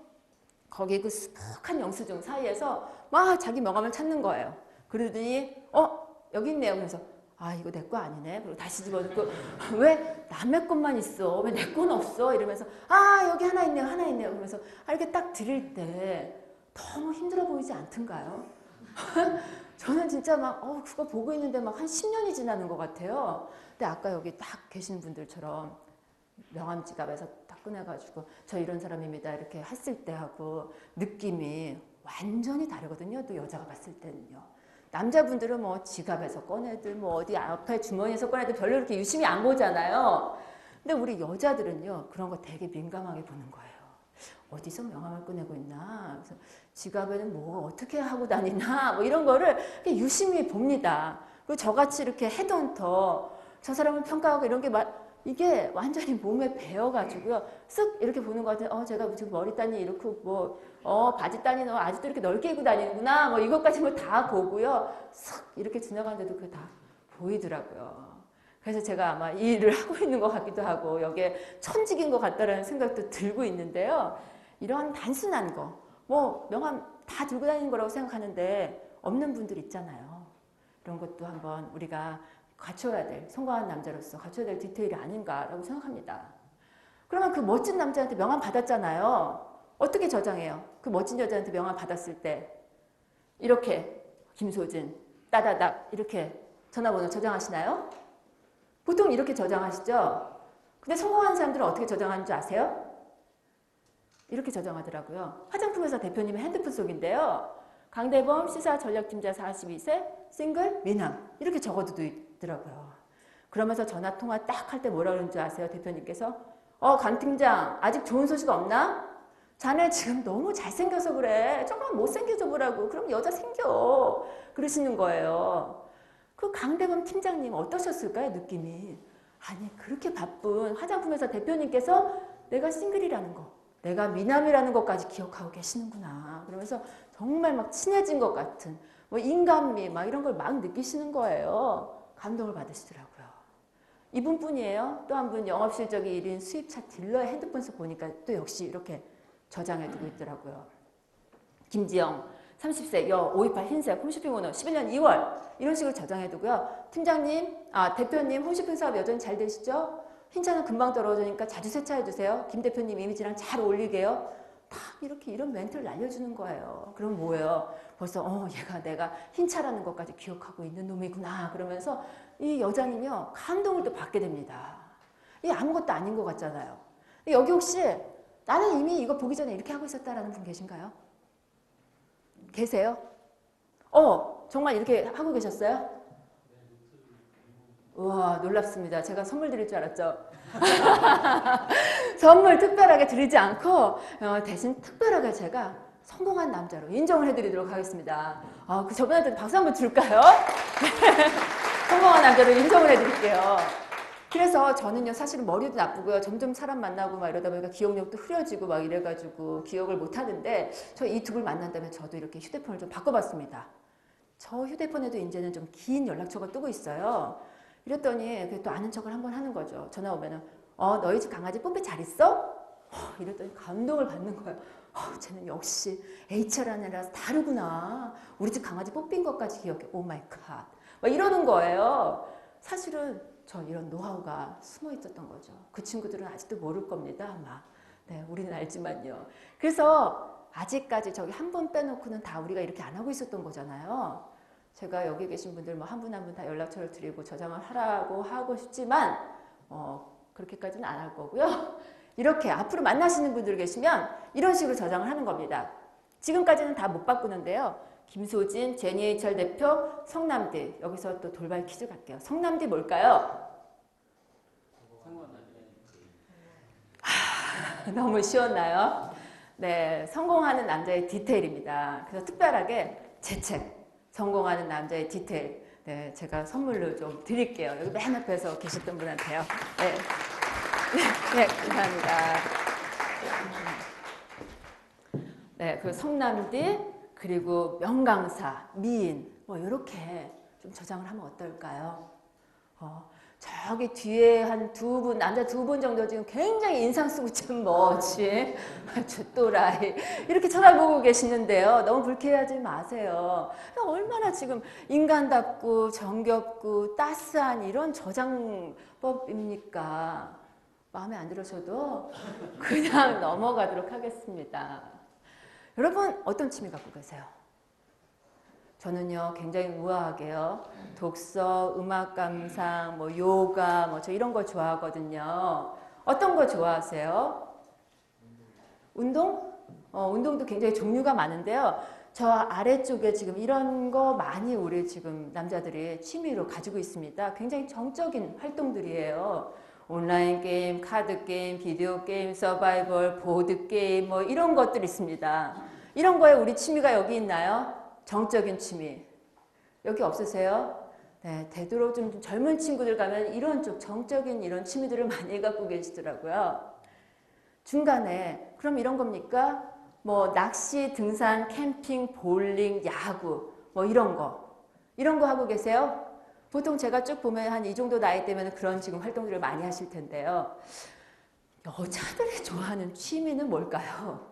거기 그 수북한 영수증 사이에서 막 자기 명함을 찾는 거예요. 그러더니 여기 있네요. 그래서 이거 내 거 아니네. 그리고 다시 집어넣고 왜 남의 것만 있어? 왜 내 건 없어? 이러면서 여기 하나 있네요. 그러면서 이렇게 딱 드릴 때 너무 힘들어 보이지 않던가요? 저는 진짜 막 그거 보고 있는데 막 한 10년이 지나는 것 같아요. 근데 아까 여기 딱 계시는 분들처럼 명함 지갑에서 딱 꺼내가지고 저 이런 사람입니다 이렇게 했을 때 하고 느낌이 완전히 다르거든요. 또 여자가 봤을 때는요. 남자분들은 뭐 지갑에서 꺼내든 뭐 어디 앞에 주머니에서 꺼내든 별로 이렇게 유심히 안 보잖아요. 근데 우리 여자들은요 그런 거 되게 민감하게 보는 거예요. 어디서 명함을 꺼내고 있나? 그래서 지갑에는 뭐 어떻게 하고 다니나? 뭐 이런 거를 유심히 봅니다. 그리고 저같이 이렇게 헤드헌터 저 사람을 평가하고 이런 게 이게 완전히 몸에 배어가지고요. 쓱 이렇게 보는 것 같아요. 제가 지금 머리단이 이렇고 바지단이 너 아직도 이렇게 넓게 입고 다니는구나. 뭐 이것까지 뭐 다 보고요. 쓱 이렇게 지나가는데도 그게 다 보이더라고요. 그래서 제가 아마 이 일을 하고 있는 것 같기도 하고 여기에 천직인 것 같다라는 생각도 들고 있는데요. 이런 단순한 거, 명함 다 들고 다니는 거라고 생각하는데 없는 분들 있잖아요. 이런 것도 한번 우리가 갖춰야 될, 성공한 남자로서 갖춰야 될 디테일이 아닌가라고 생각합니다. 그러면 그 멋진 남자한테 명함 받았잖아요. 어떻게 저장해요? 그 멋진 여자한테 명함 받았을 때 이렇게 김소진 따다닥 이렇게 전화번호 저장하시나요? 보통 이렇게 저장하시죠? 근데 성공한 사람들은 어떻게 저장하는 줄 아세요? 이렇게 저장하더라고요. 화장품 회사 대표님의 핸드폰 속인데요. 강대범 시사전략팀자 42세 싱글 미남 이렇게 적어도 있더라고요. 그러면서 전화통화 딱 할 때 뭐라 그러는 줄 아세요? 대표님께서 강 팀장 아직 좋은 소식 없나? 자네 지금 너무 잘생겨서 그래. 조금 못생겨져 보라고. 그럼 여자 생겨. 그러시는 거예요. 그 강대범 팀장님 어떠셨을까요? 느낌이. 아니 그렇게 바쁜 화장품 회사 대표님께서 내가 싱글이라는 거 내가 미남이라는 것까지 기억하고 계시는구나. 그러면서 정말 막 친해진 것 같은 인간미 막 이런 걸 막 느끼시는 거예요. 감동을 받으시더라고요. 이분뿐이에요. 또 한 분 영업 실적이 1인 수입차 딜러의 핸드폰 속 보니까 또 역시 이렇게 저장해두고 있더라고요. 김지영 30세 여 528 흰색 홈쇼핑 오너 11년 2월 이런 식으로 저장해두고요. 팀장님, 대표님 홈쇼핑 사업 여전히 잘 되시죠? 흰차는 금방 떨어지니까 자주 세차해주세요. 김 대표님 이미지랑 잘 어울리게요. 딱 이렇게 이런 멘트를 날려주는 거예요. 그럼 뭐예요? 벌써 얘가 내가 흰차라는 것까지 기억하고 있는 놈이구나. 그러면서 이 여자는요 감동을 또 받게 됩니다. 이 아무것도 아닌 것 같잖아요. 여기 혹시 나는 이미 이거 보기 전에 이렇게 하고 있었다라는 분 계신가요? 계세요? 정말 이렇게 하고 계셨어요? 우와 놀랍습니다. 제가 선물 드릴 줄 알았죠? 선물 특별하게 드리지 않고 대신 특별하게 제가 성공한 남자로 인정을 해드리도록 하겠습니다. 저분한테 박수 한번 줄까요? 성공한 남자로 인정을 해드릴게요. 그래서 저는요 사실은 머리도 나쁘고요. 점점 사람 만나고 막 이러다 보니까 기억력도 흐려지고 막 이래가지고 기억을 못 하는데 저 이 두 분 만난 다음에 저도 이렇게 휴대폰을 좀 바꿔봤습니다. 저 휴대폰에도 이제는 좀 긴 연락처가 뜨고 있어요. 이랬더니 또 아는 척을 한번 하는 거죠. 전화 오면은 너희 집 강아지 뽀삐 잘 있어? 이랬더니 감동을 받는 거예요. 쟤는 역시 HR 아니라 다르구나. 우리 집 강아지 뽀삐인 것까지 기억해. 오 마이 갓. 막 이러는 거예요. 사실은 저 이런 노하우가 숨어 있었던 거죠. 그 친구들은 아직도 모를 겁니다. 아마. 네, 우리는 알지만요. 그래서 아직까지 저기 한 분 빼놓고는 다 우리가 이렇게 안 하고 있었던 거잖아요. 제가 여기 계신 분들 뭐 한 분 한 분 다 연락처를 드리고 저장을 하라고 하고 싶지만 그렇게까지는 안 할 거고요. 이렇게 앞으로 만나시는 분들 계시면 이런 식으로 저장을 하는 겁니다. 지금까지는 다 못 바꾸는데요. 김소진, 제니에이철 대표, 성남디. 여기서 또 돌발 퀴즈 갈게요. 성남디 뭘까요? 너무 쉬웠나요? 네, 성공하는 남자의 디테일입니다. 그래서 특별하게 제 책, 성공하는 남자의 디테일. 네, 제가 선물로 좀 드릴게요. 여기 맨 앞에서 계셨던 분한테요. 네. 네, 감사합니다. 네, 그 성남디, 그리고 명강사, 미인, 뭐 이렇게 좀 저장을 하면 어떨까요? 저기 뒤에 한 두 분, 남자 두 분 정도 지금 굉장히 인상 쓰고 좀 뭐지? 저 또라이. 이렇게 쳐다보고 계시는데요. 너무 불쾌해하지 마세요. 얼마나 지금 인간답고 정겹고 따스한 이런 저장법입니까? 마음에 안 들으셔도 그냥 넘어가도록 하겠습니다. 여러분 어떤 취미 갖고 계세요? 저는요 굉장히 우아하게요. 독서, 음악 감상, 뭐 요가, 뭐 저 이런 거 좋아하거든요. 어떤 거 좋아하세요? 운동? 운동도 굉장히 종류가 많은데요. 저 아래쪽에 지금 이런 거 많이 우리 지금 남자들이 취미로 가지고 있습니다. 굉장히 정적인 활동들이에요. 온라인 게임, 카드 게임, 비디오 게임, 서바이벌, 보드 게임 뭐 이런 것들 있습니다. 이런 거에 우리 취미가 여기 있나요? 정적인 취미. 여기 없으세요? 네, 되도록 좀 젊은 친구들 가면 이런 쪽 정적인 이런 취미들을 많이 갖고 계시더라고요. 중간에 그럼 이런 겁니까? 뭐 낚시, 등산, 캠핑, 볼링, 야구 뭐 이런 거 하고 계세요? 보통 제가 쭉 보면 한 이 정도 나이 때면 그런 지금 활동들을 많이 하실 텐데요. 여자들이 좋아하는 취미는 뭘까요?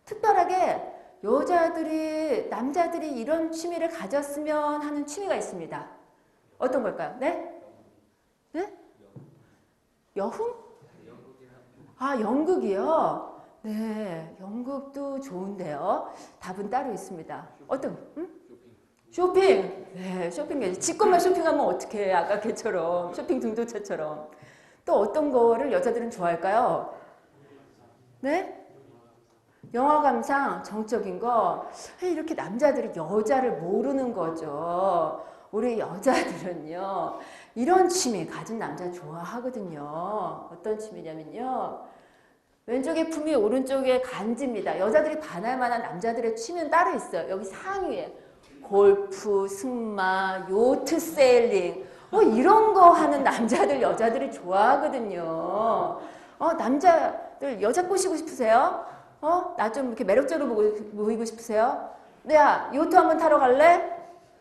특별하게 여자들이, 남자들이 이런 취미를 가졌으면 하는 취미가 있습니다. 어떤 걸까요? 네? 네? 여흥? 아, 연극이요? 네, 연극도 좋은데요. 답은 따로 있습니다. 어떤? 쇼핑. 네, 쇼핑. 지금만 쇼핑하면 어떡해. 아까 걔처럼. 쇼핑 중독자처럼. 또 어떤 거를 여자들은 좋아할까요? 네? 영화 감상, 정적인 거. 이렇게 남자들이 여자를 모르는 거죠. 우리 여자들은요. 이런 취미 가진 남자 좋아하거든요. 어떤 취미냐면요. 왼쪽에 품이 오른쪽에 간지입니다. 여자들이 반할 만한 남자들의 취미는 따로 있어요. 여기 상위에. 골프, 승마, 요트 세일링 이런 거 하는 남자들, 여자들이 좋아하거든요. 남자들 여자 꼬시고 싶으세요? 나 좀 이렇게 매력적으로 보이고 싶으세요? 야, 요트 한번 타러 갈래?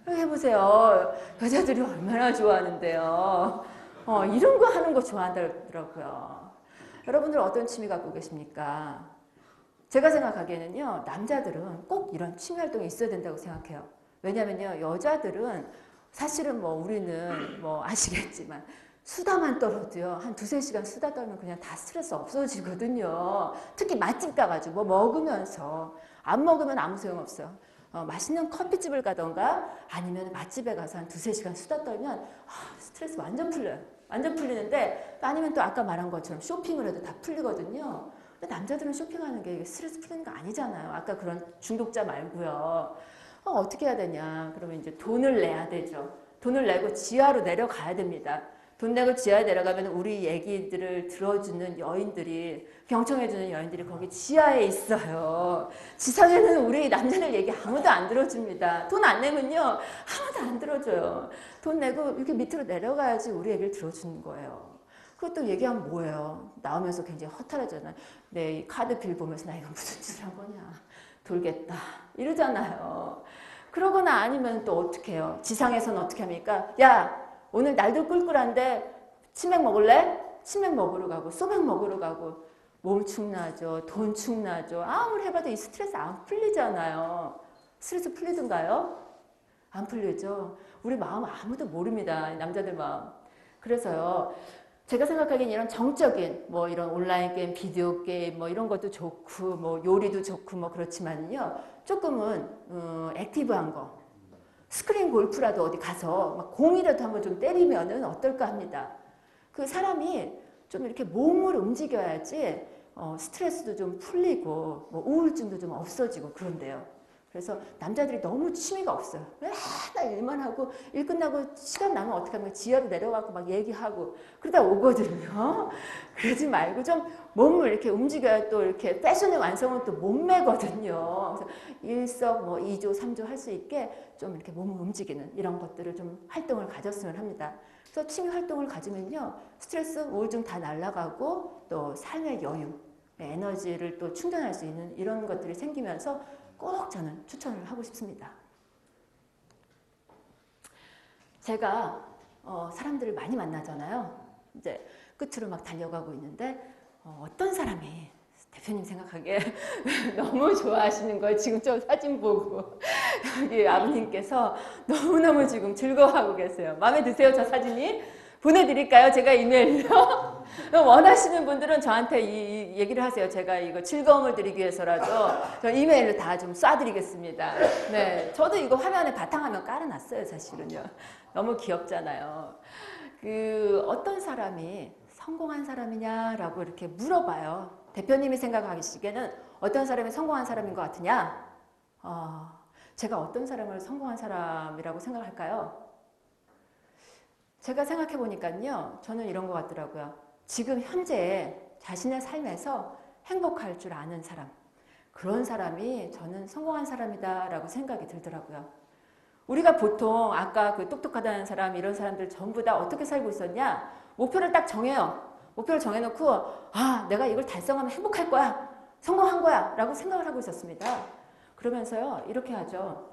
해보세요. 여자들이 얼마나 좋아하는데요. 이런 거 하는 거 좋아한다더라고요. 여러분들 어떤 취미 갖고 계십니까? 제가 생각하기에는요, 남자들은 꼭 이런 취미 활동이 있어야 된다고 생각해요. 왜냐면요, 여자들은 사실은 뭐 우리는 뭐 아시겠지만 수다만 떨어도요, 한 2-3시간 수다 떨면 그냥 다 스트레스 없어지거든요. 특히 맛집 가가지고 뭐 먹으면서, 안 먹으면 아무 소용없어요. 맛있는 커피집을 가던가 아니면 맛집에 가서 한 2-3시간 수다 떨면 스트레스 완전 풀려요. 완전 풀리는데, 아니면 또 아까 말한 것처럼 쇼핑을 해도 다 풀리거든요. 근데 남자들은 쇼핑하는 게 스트레스 풀리는 거 아니잖아요. 아까 그런 중독자 말고요. 어떻게 해야 되냐. 그러면 이제 돈을 내야 되죠. 돈을 내고 지하로 내려가야 됩니다. 돈 내고 지하에 내려가면 우리 얘기들을 들어주는 여인들이, 경청해주는 여인들이 거기 지하에 있어요. 지상에는 우리 남자들 얘기 아무도 안 들어줍니다. 돈 안 내면요, 아무도 안 들어줘요. 돈 내고 이렇게 밑으로 내려가야지 우리 얘기를 들어주는 거예요. 그것도 얘기하면 뭐예요? 나오면서 굉장히 허탈하잖아요. 내 이 카드 빌 보면서 나 이거 무슨 짓을 한 거냐. 돌겠다. 이러잖아요. 그러거나 아니면 또 어떻게 해요? 지상에서는 어떻게 합니까? 야, 오늘 날도 꿀꿀한데 치맥 먹을래? 치맥 먹으러 가고 소맥 먹으러 가고 몸 축나죠. 돈 축나죠. 아무리 해봐도 이 스트레스 안 풀리잖아요. 스트레스 풀리던가요? 안 풀리죠. 우리 마음 아무도 모릅니다. 남자들 마음. 그래서요. 제가 생각하기엔 이런 정적인 뭐 이런 온라인 게임, 비디오 게임 뭐 이런 것도 좋고 뭐 요리도 좋고 뭐 그렇지만요. 조금은 액티브한 거. 스크린 골프라도 어디 가서 막 공이라도 한번 좀 때리면은 어떨까 합니다. 그 사람이 좀 이렇게 몸을 움직여야지 스트레스도 좀 풀리고 뭐 우울증도 좀 없어지고 그런데요. 그래서 남자들이 너무 취미가 없어요. 맨날 일만 하고 일 끝나고 시간 나면 어떻게 하면 지하로 내려가고 막 얘기하고 그러다 오거든요. 그러지 말고 좀 몸을 이렇게 움직여야 또 이렇게 패션의 완성은 또 몸매거든요. 그래서 일석 뭐 2조 3조 할 수 있게 좀 이렇게 몸을 움직이는 이런 것들을 좀 활동을 가졌으면 합니다. 그래서 취미 활동을 가지면요. 스트레스, 우울증 다 날아가고 또 삶의 여유, 에너지를 또 충전할 수 있는 이런 것들이 생기면서 꼭 저는 추천을 하고 싶습니다. 제가 사람들을 많이 만나잖아요. 이제 끝으로 막 달려가고 있는데 어떤 사람이 대표님 생각하기에 너무 좋아하시는 거예요. 지금 저 사진 보고 여기 아버님께서 너무너무 지금 즐거워하고 계세요. 마음에 드세요? 저 사진이? 보내드릴까요? 제가 이메일로? 원하시는 분들은 저한테 이 얘기를 하세요. 제가 이거 즐거움을 드리기 위해서라도 저 이메일로 다 좀 쏴드리겠습니다. 네, 저도 이거 화면에 바탕화면 깔아놨어요. 사실은요. 너무 귀엽잖아요. 어떤 사람이 성공한 사람이냐라고 이렇게 물어봐요. 대표님이 생각하시기에는 어떤 사람이 성공한 사람인 것 같으냐? 제가 어떤 사람을 성공한 사람이라고 생각할까요? 제가 생각해 보니까요. 저는 이런 것 같더라고요. 지금 현재 자신의 삶에서 행복할 줄 아는 사람. 그런 사람이 저는 성공한 사람이다라고 생각이 들더라고요. 우리가 보통 아까 그 똑똑하다는 사람 이런 사람들 전부 다 어떻게 살고 있었냐? 목표를 딱 정해요. 목표를 정해놓고 내가 이걸 달성하면 행복할 거야. 성공한 거야. 라고 생각을 하고 있었습니다. 그러면서요. 이렇게 하죠.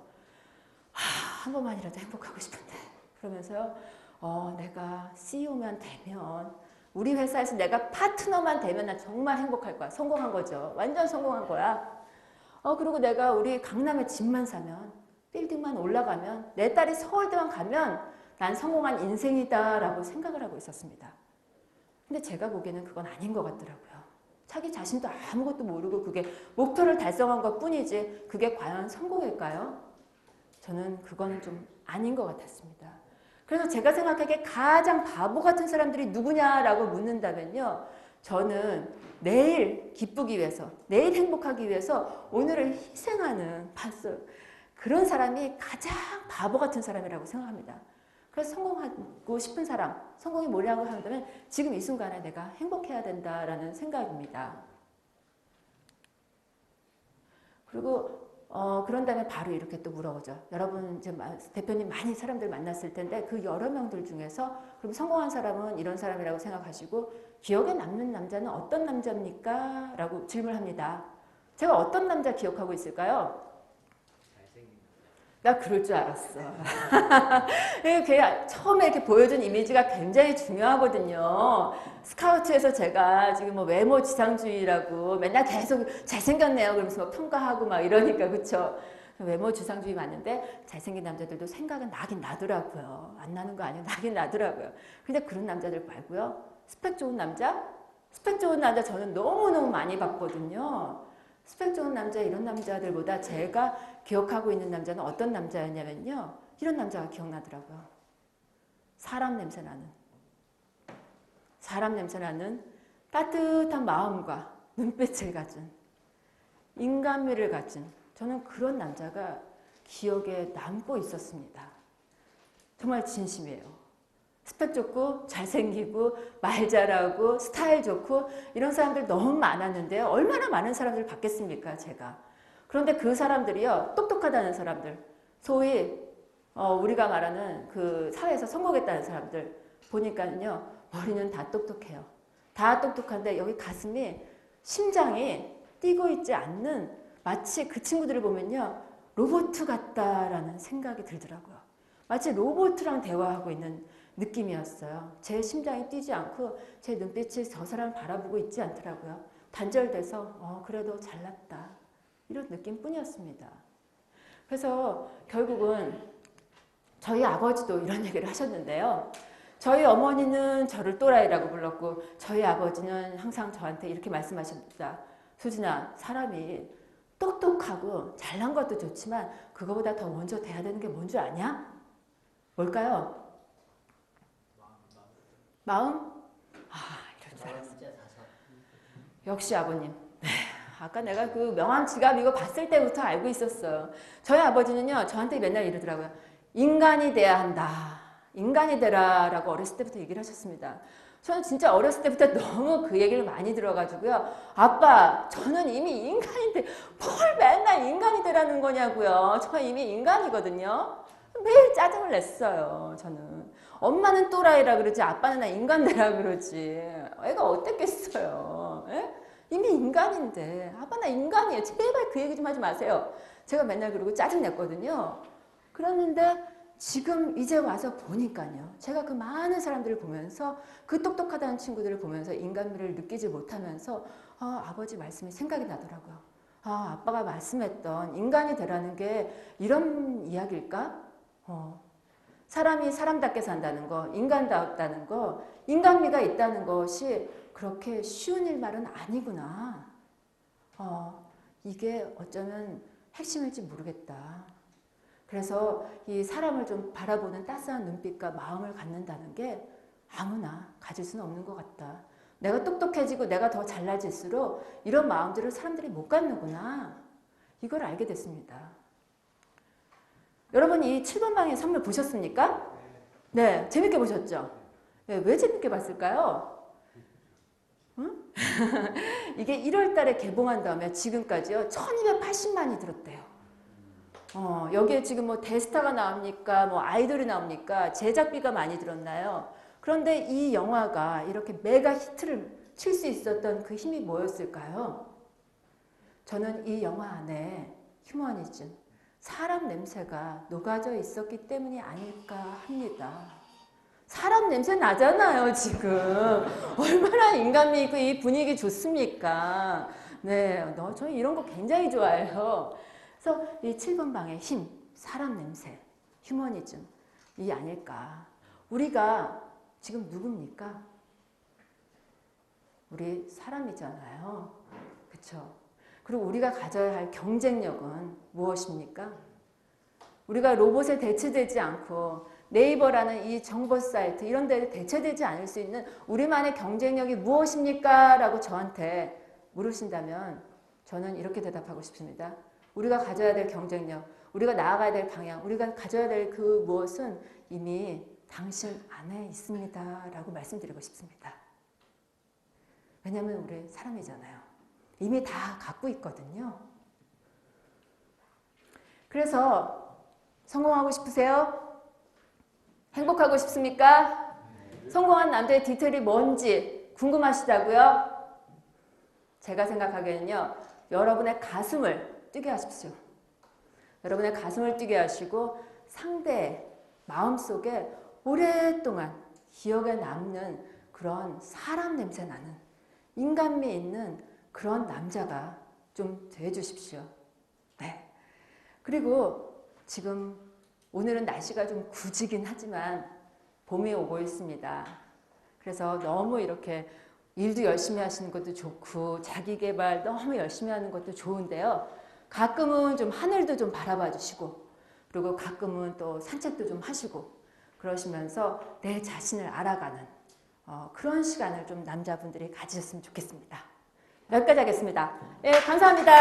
한 번만이라도 행복하고 싶은데. 그러면서요. 내가 CEO만 되면 우리 회사에서 내가 파트너만 되면 나 정말 행복할 거야. 성공한 거죠. 완전 성공한 거야. 그리고 내가 우리 강남에 집만 사면 빌딩만 올라가면 내 딸이 서울대만 가면 난 성공한 인생이다 라고 생각을 하고 있었습니다. 근데 제가 보기에는 그건 아닌 것 같더라고요. 자기 자신도 아무것도 모르고 그게 목표를 달성한 것 뿐이지 그게 과연 성공일까요? 저는 그거는 좀 아닌 것 같았습니다. 그래서 제가 생각하기에 가장 바보 같은 사람들이 누구냐라고 묻는다면요. 저는 내일 기쁘기 위해서, 내일 행복하기 위해서 오늘을 희생하는 그런 사람이 가장 바보 같은 사람이라고 생각합니다. 그래서 성공하고 싶은 사람, 성공이 뭐라고 한다면 지금 이 순간에 내가 행복해야 된다라는 생각입니다. 그리고 그런 다음에 바로 이렇게 또 물어보죠. 여러분 이제 대표님 많이 사람들 만났을 텐데 그 여러 명들 중에서 그럼 성공한 사람은 이런 사람이라고 생각하시고 기억에 남는 남자는 어떤 남자입니까? 라고 질문합니다. 제가 어떤 남자 기억하고 있을까요? 나 그럴 줄 알았어. 처음에 이렇게 보여준 이미지가 굉장히 중요하거든요. 스카우트에서 제가 지금 뭐 외모 지상주의라고 맨날 계속 잘생겼네요. 그러면서 막 평가하고 막 이러니까 그쵸? 외모 지상주의 맞는데 잘생긴 남자들도 생각은 나긴 나더라고요. 안 나는 거 아니에요. 나긴 나더라고요. 근데 그런 남자들 말고요. 스펙 좋은 남자? 스펙 좋은 남자 저는 너무너무 많이 봤거든요. 스펙 좋은 남자 이런 남자들보다 제가 기억하고 있는 남자는 어떤 남자였냐면요. 이런 남자가 기억나더라고요. 사람 냄새 나는 따뜻한 마음과 눈빛을 가진 인간미를 가진 저는 그런 남자가 기억에 남고 있었습니다. 정말 진심이에요. 스펙 좋고 잘생기고 말 잘하고 스타일 좋고 이런 사람들 너무 많았는데요. 얼마나 많은 사람들을 봤겠습니까 제가. 그런데 그 사람들이요. 똑똑하다는 사람들 소위 우리가 말하는 그 사회에서 성공했다는 사람들 보니까요. 머리는 다 똑똑해요. 다 똑똑한데 여기 가슴이 심장이 뛰고 있지 않는 마치 그 친구들을 보면요. 로봇 같다라는 생각이 들더라고요. 마치 로봇이랑 대화하고 있는 느낌이었어요. 제 심장이 뛰지 않고 제 눈빛이 저 사람을 바라보고 있지 않더라고요. 단절돼서 그래도 잘났다. 이런 느낌뿐이었습니다. 그래서 결국은 저희 아버지도 이런 얘기를 하셨는데요. 저희 어머니는 저를 또라이라고 불렀고 저희 아버지는 항상 저한테 이렇게 말씀하셨습니다. 수진아, 사람이 똑똑하고 잘난 것도 좋지만 그거보다 더 먼저 돼야 되는 게 뭔 줄 아냐? 뭘까요? 마음? 이럴 줄 알았어. 역시 아버님. 아까 내가 그 명함 지갑 이거 봤을 때부터 알고 있었어요. 저희 아버지는요, 저한테 맨날 이러더라고요. 인간이 돼야 한다. 인간이 되라 라고 어렸을 때부터 얘기를 하셨습니다. 저는 진짜 어렸을 때부터 너무 그 얘기를 많이 들어가지고요. 아빠, 저는 이미 인간인데 뭘 맨날 인간이 되라는 거냐고요. 저 이미 인간이거든요. 매일 짜증을 냈어요. 저는. 엄마는 또라이라 그러지 아빠는 나 인간 되라 그러지. 애가 어땠겠어요. 에? 이미 인간인데 아빠 나 인간이에요. 제발 그 얘기 좀 하지 마세요. 제가 맨날 그러고 짜증 냈거든요. 그랬는데 지금 이제 와서 보니까요. 제가 그 많은 사람들을 보면서 그 똑똑하다는 친구들을 보면서 인간미를 느끼지 못하면서 아버지 말씀이 생각이 나더라고요. 아빠가 말씀했던 인간이 되라는 게 이런 이야기일까? 사람이 사람답게 산다는 거, 인간다웠다는 거, 인간미가 있다는 것이 그렇게 쉬운 일 말은 아니구나. 이게 어쩌면 핵심일지 모르겠다. 그래서 이 사람을 좀 바라보는 따스한 눈빛과 마음을 갖는다는 게 아무나 가질 수는 없는 것 같다. 내가 똑똑해지고 내가 더 잘나질수록 이런 마음들을 사람들이 못 갖는구나. 이걸 알게 됐습니다. 여러분 이 7번 방의 선물 보셨습니까? 네, 재밌게 보셨죠? 네, 왜 재밌게 봤을까요? 응? 이게 1월 달에 개봉한 다음에 지금까지요 1280만이 들었대요. 여기에 지금 뭐 대스타가 나옵니까? 뭐 아이돌이 나옵니까? 제작비가 많이 들었나요? 그런데 이 영화가 이렇게 메가 히트를 칠 수 있었던 그 힘이 뭐였을까요? 저는 이 영화 안에 휴머니즘, 사람 냄새가 녹아져 있었기 때문이 아닐까 합니다. 사람 냄새 나잖아요, 지금. 얼마나 인간미 있고 이 분위기 좋습니까? 네, 저는 이런 거 굉장히 좋아해요. 그래서 이 7번 방의 힘, 사람 냄새, 휴머니즘, 이 아닐까. 우리가 지금 누굽니까? 우리 사람이잖아요. 그렇죠? 그리고 우리가 가져야 할 경쟁력은 무엇입니까? 우리가 로봇에 대체되지 않고 네이버라는 이 정보 사이트 이런 데 대체되지 않을 수 있는 우리만의 경쟁력이 무엇입니까? 라고 저한테 물으신다면 저는 이렇게 대답하고 싶습니다. 우리가 가져야 될 경쟁력, 우리가 나아가야 될 방향, 우리가 가져야 될 그 무엇은 이미 당신 안에 있습니다. 라고 말씀드리고 싶습니다. 왜냐하면 우리 사람이잖아요. 이미 다 갖고 있거든요. 그래서 성공하고 싶으세요? 행복하고 싶습니까? 성공한 남자의 디테일이 뭔지 궁금하시다고요? 제가 생각하기에는요. 여러분의 가슴을 뛰게 하십시오. 여러분의 가슴을 뛰게 하시고 상대의 마음속에 오랫동안 기억에 남는 그런 사람 냄새 나는 인간미 있는 그런 남자가 좀 돼주십시오. 네. 그리고 지금 오늘은 날씨가 좀 굳이긴 하지만 봄이 오고 있습니다. 그래서 너무 이렇게 일도 열심히 하시는 것도 좋고 자기 개발 너무 열심히 하는 것도 좋은데요. 가끔은 좀 하늘도 좀 바라봐 주시고 그리고 가끔은 또 산책도 좀 하시고 그러시면서 내 자신을 알아가는 그런 시간을 좀 남자분들이 가지셨으면 좋겠습니다. 여기까지 하겠습니다. 예, 감사합니다.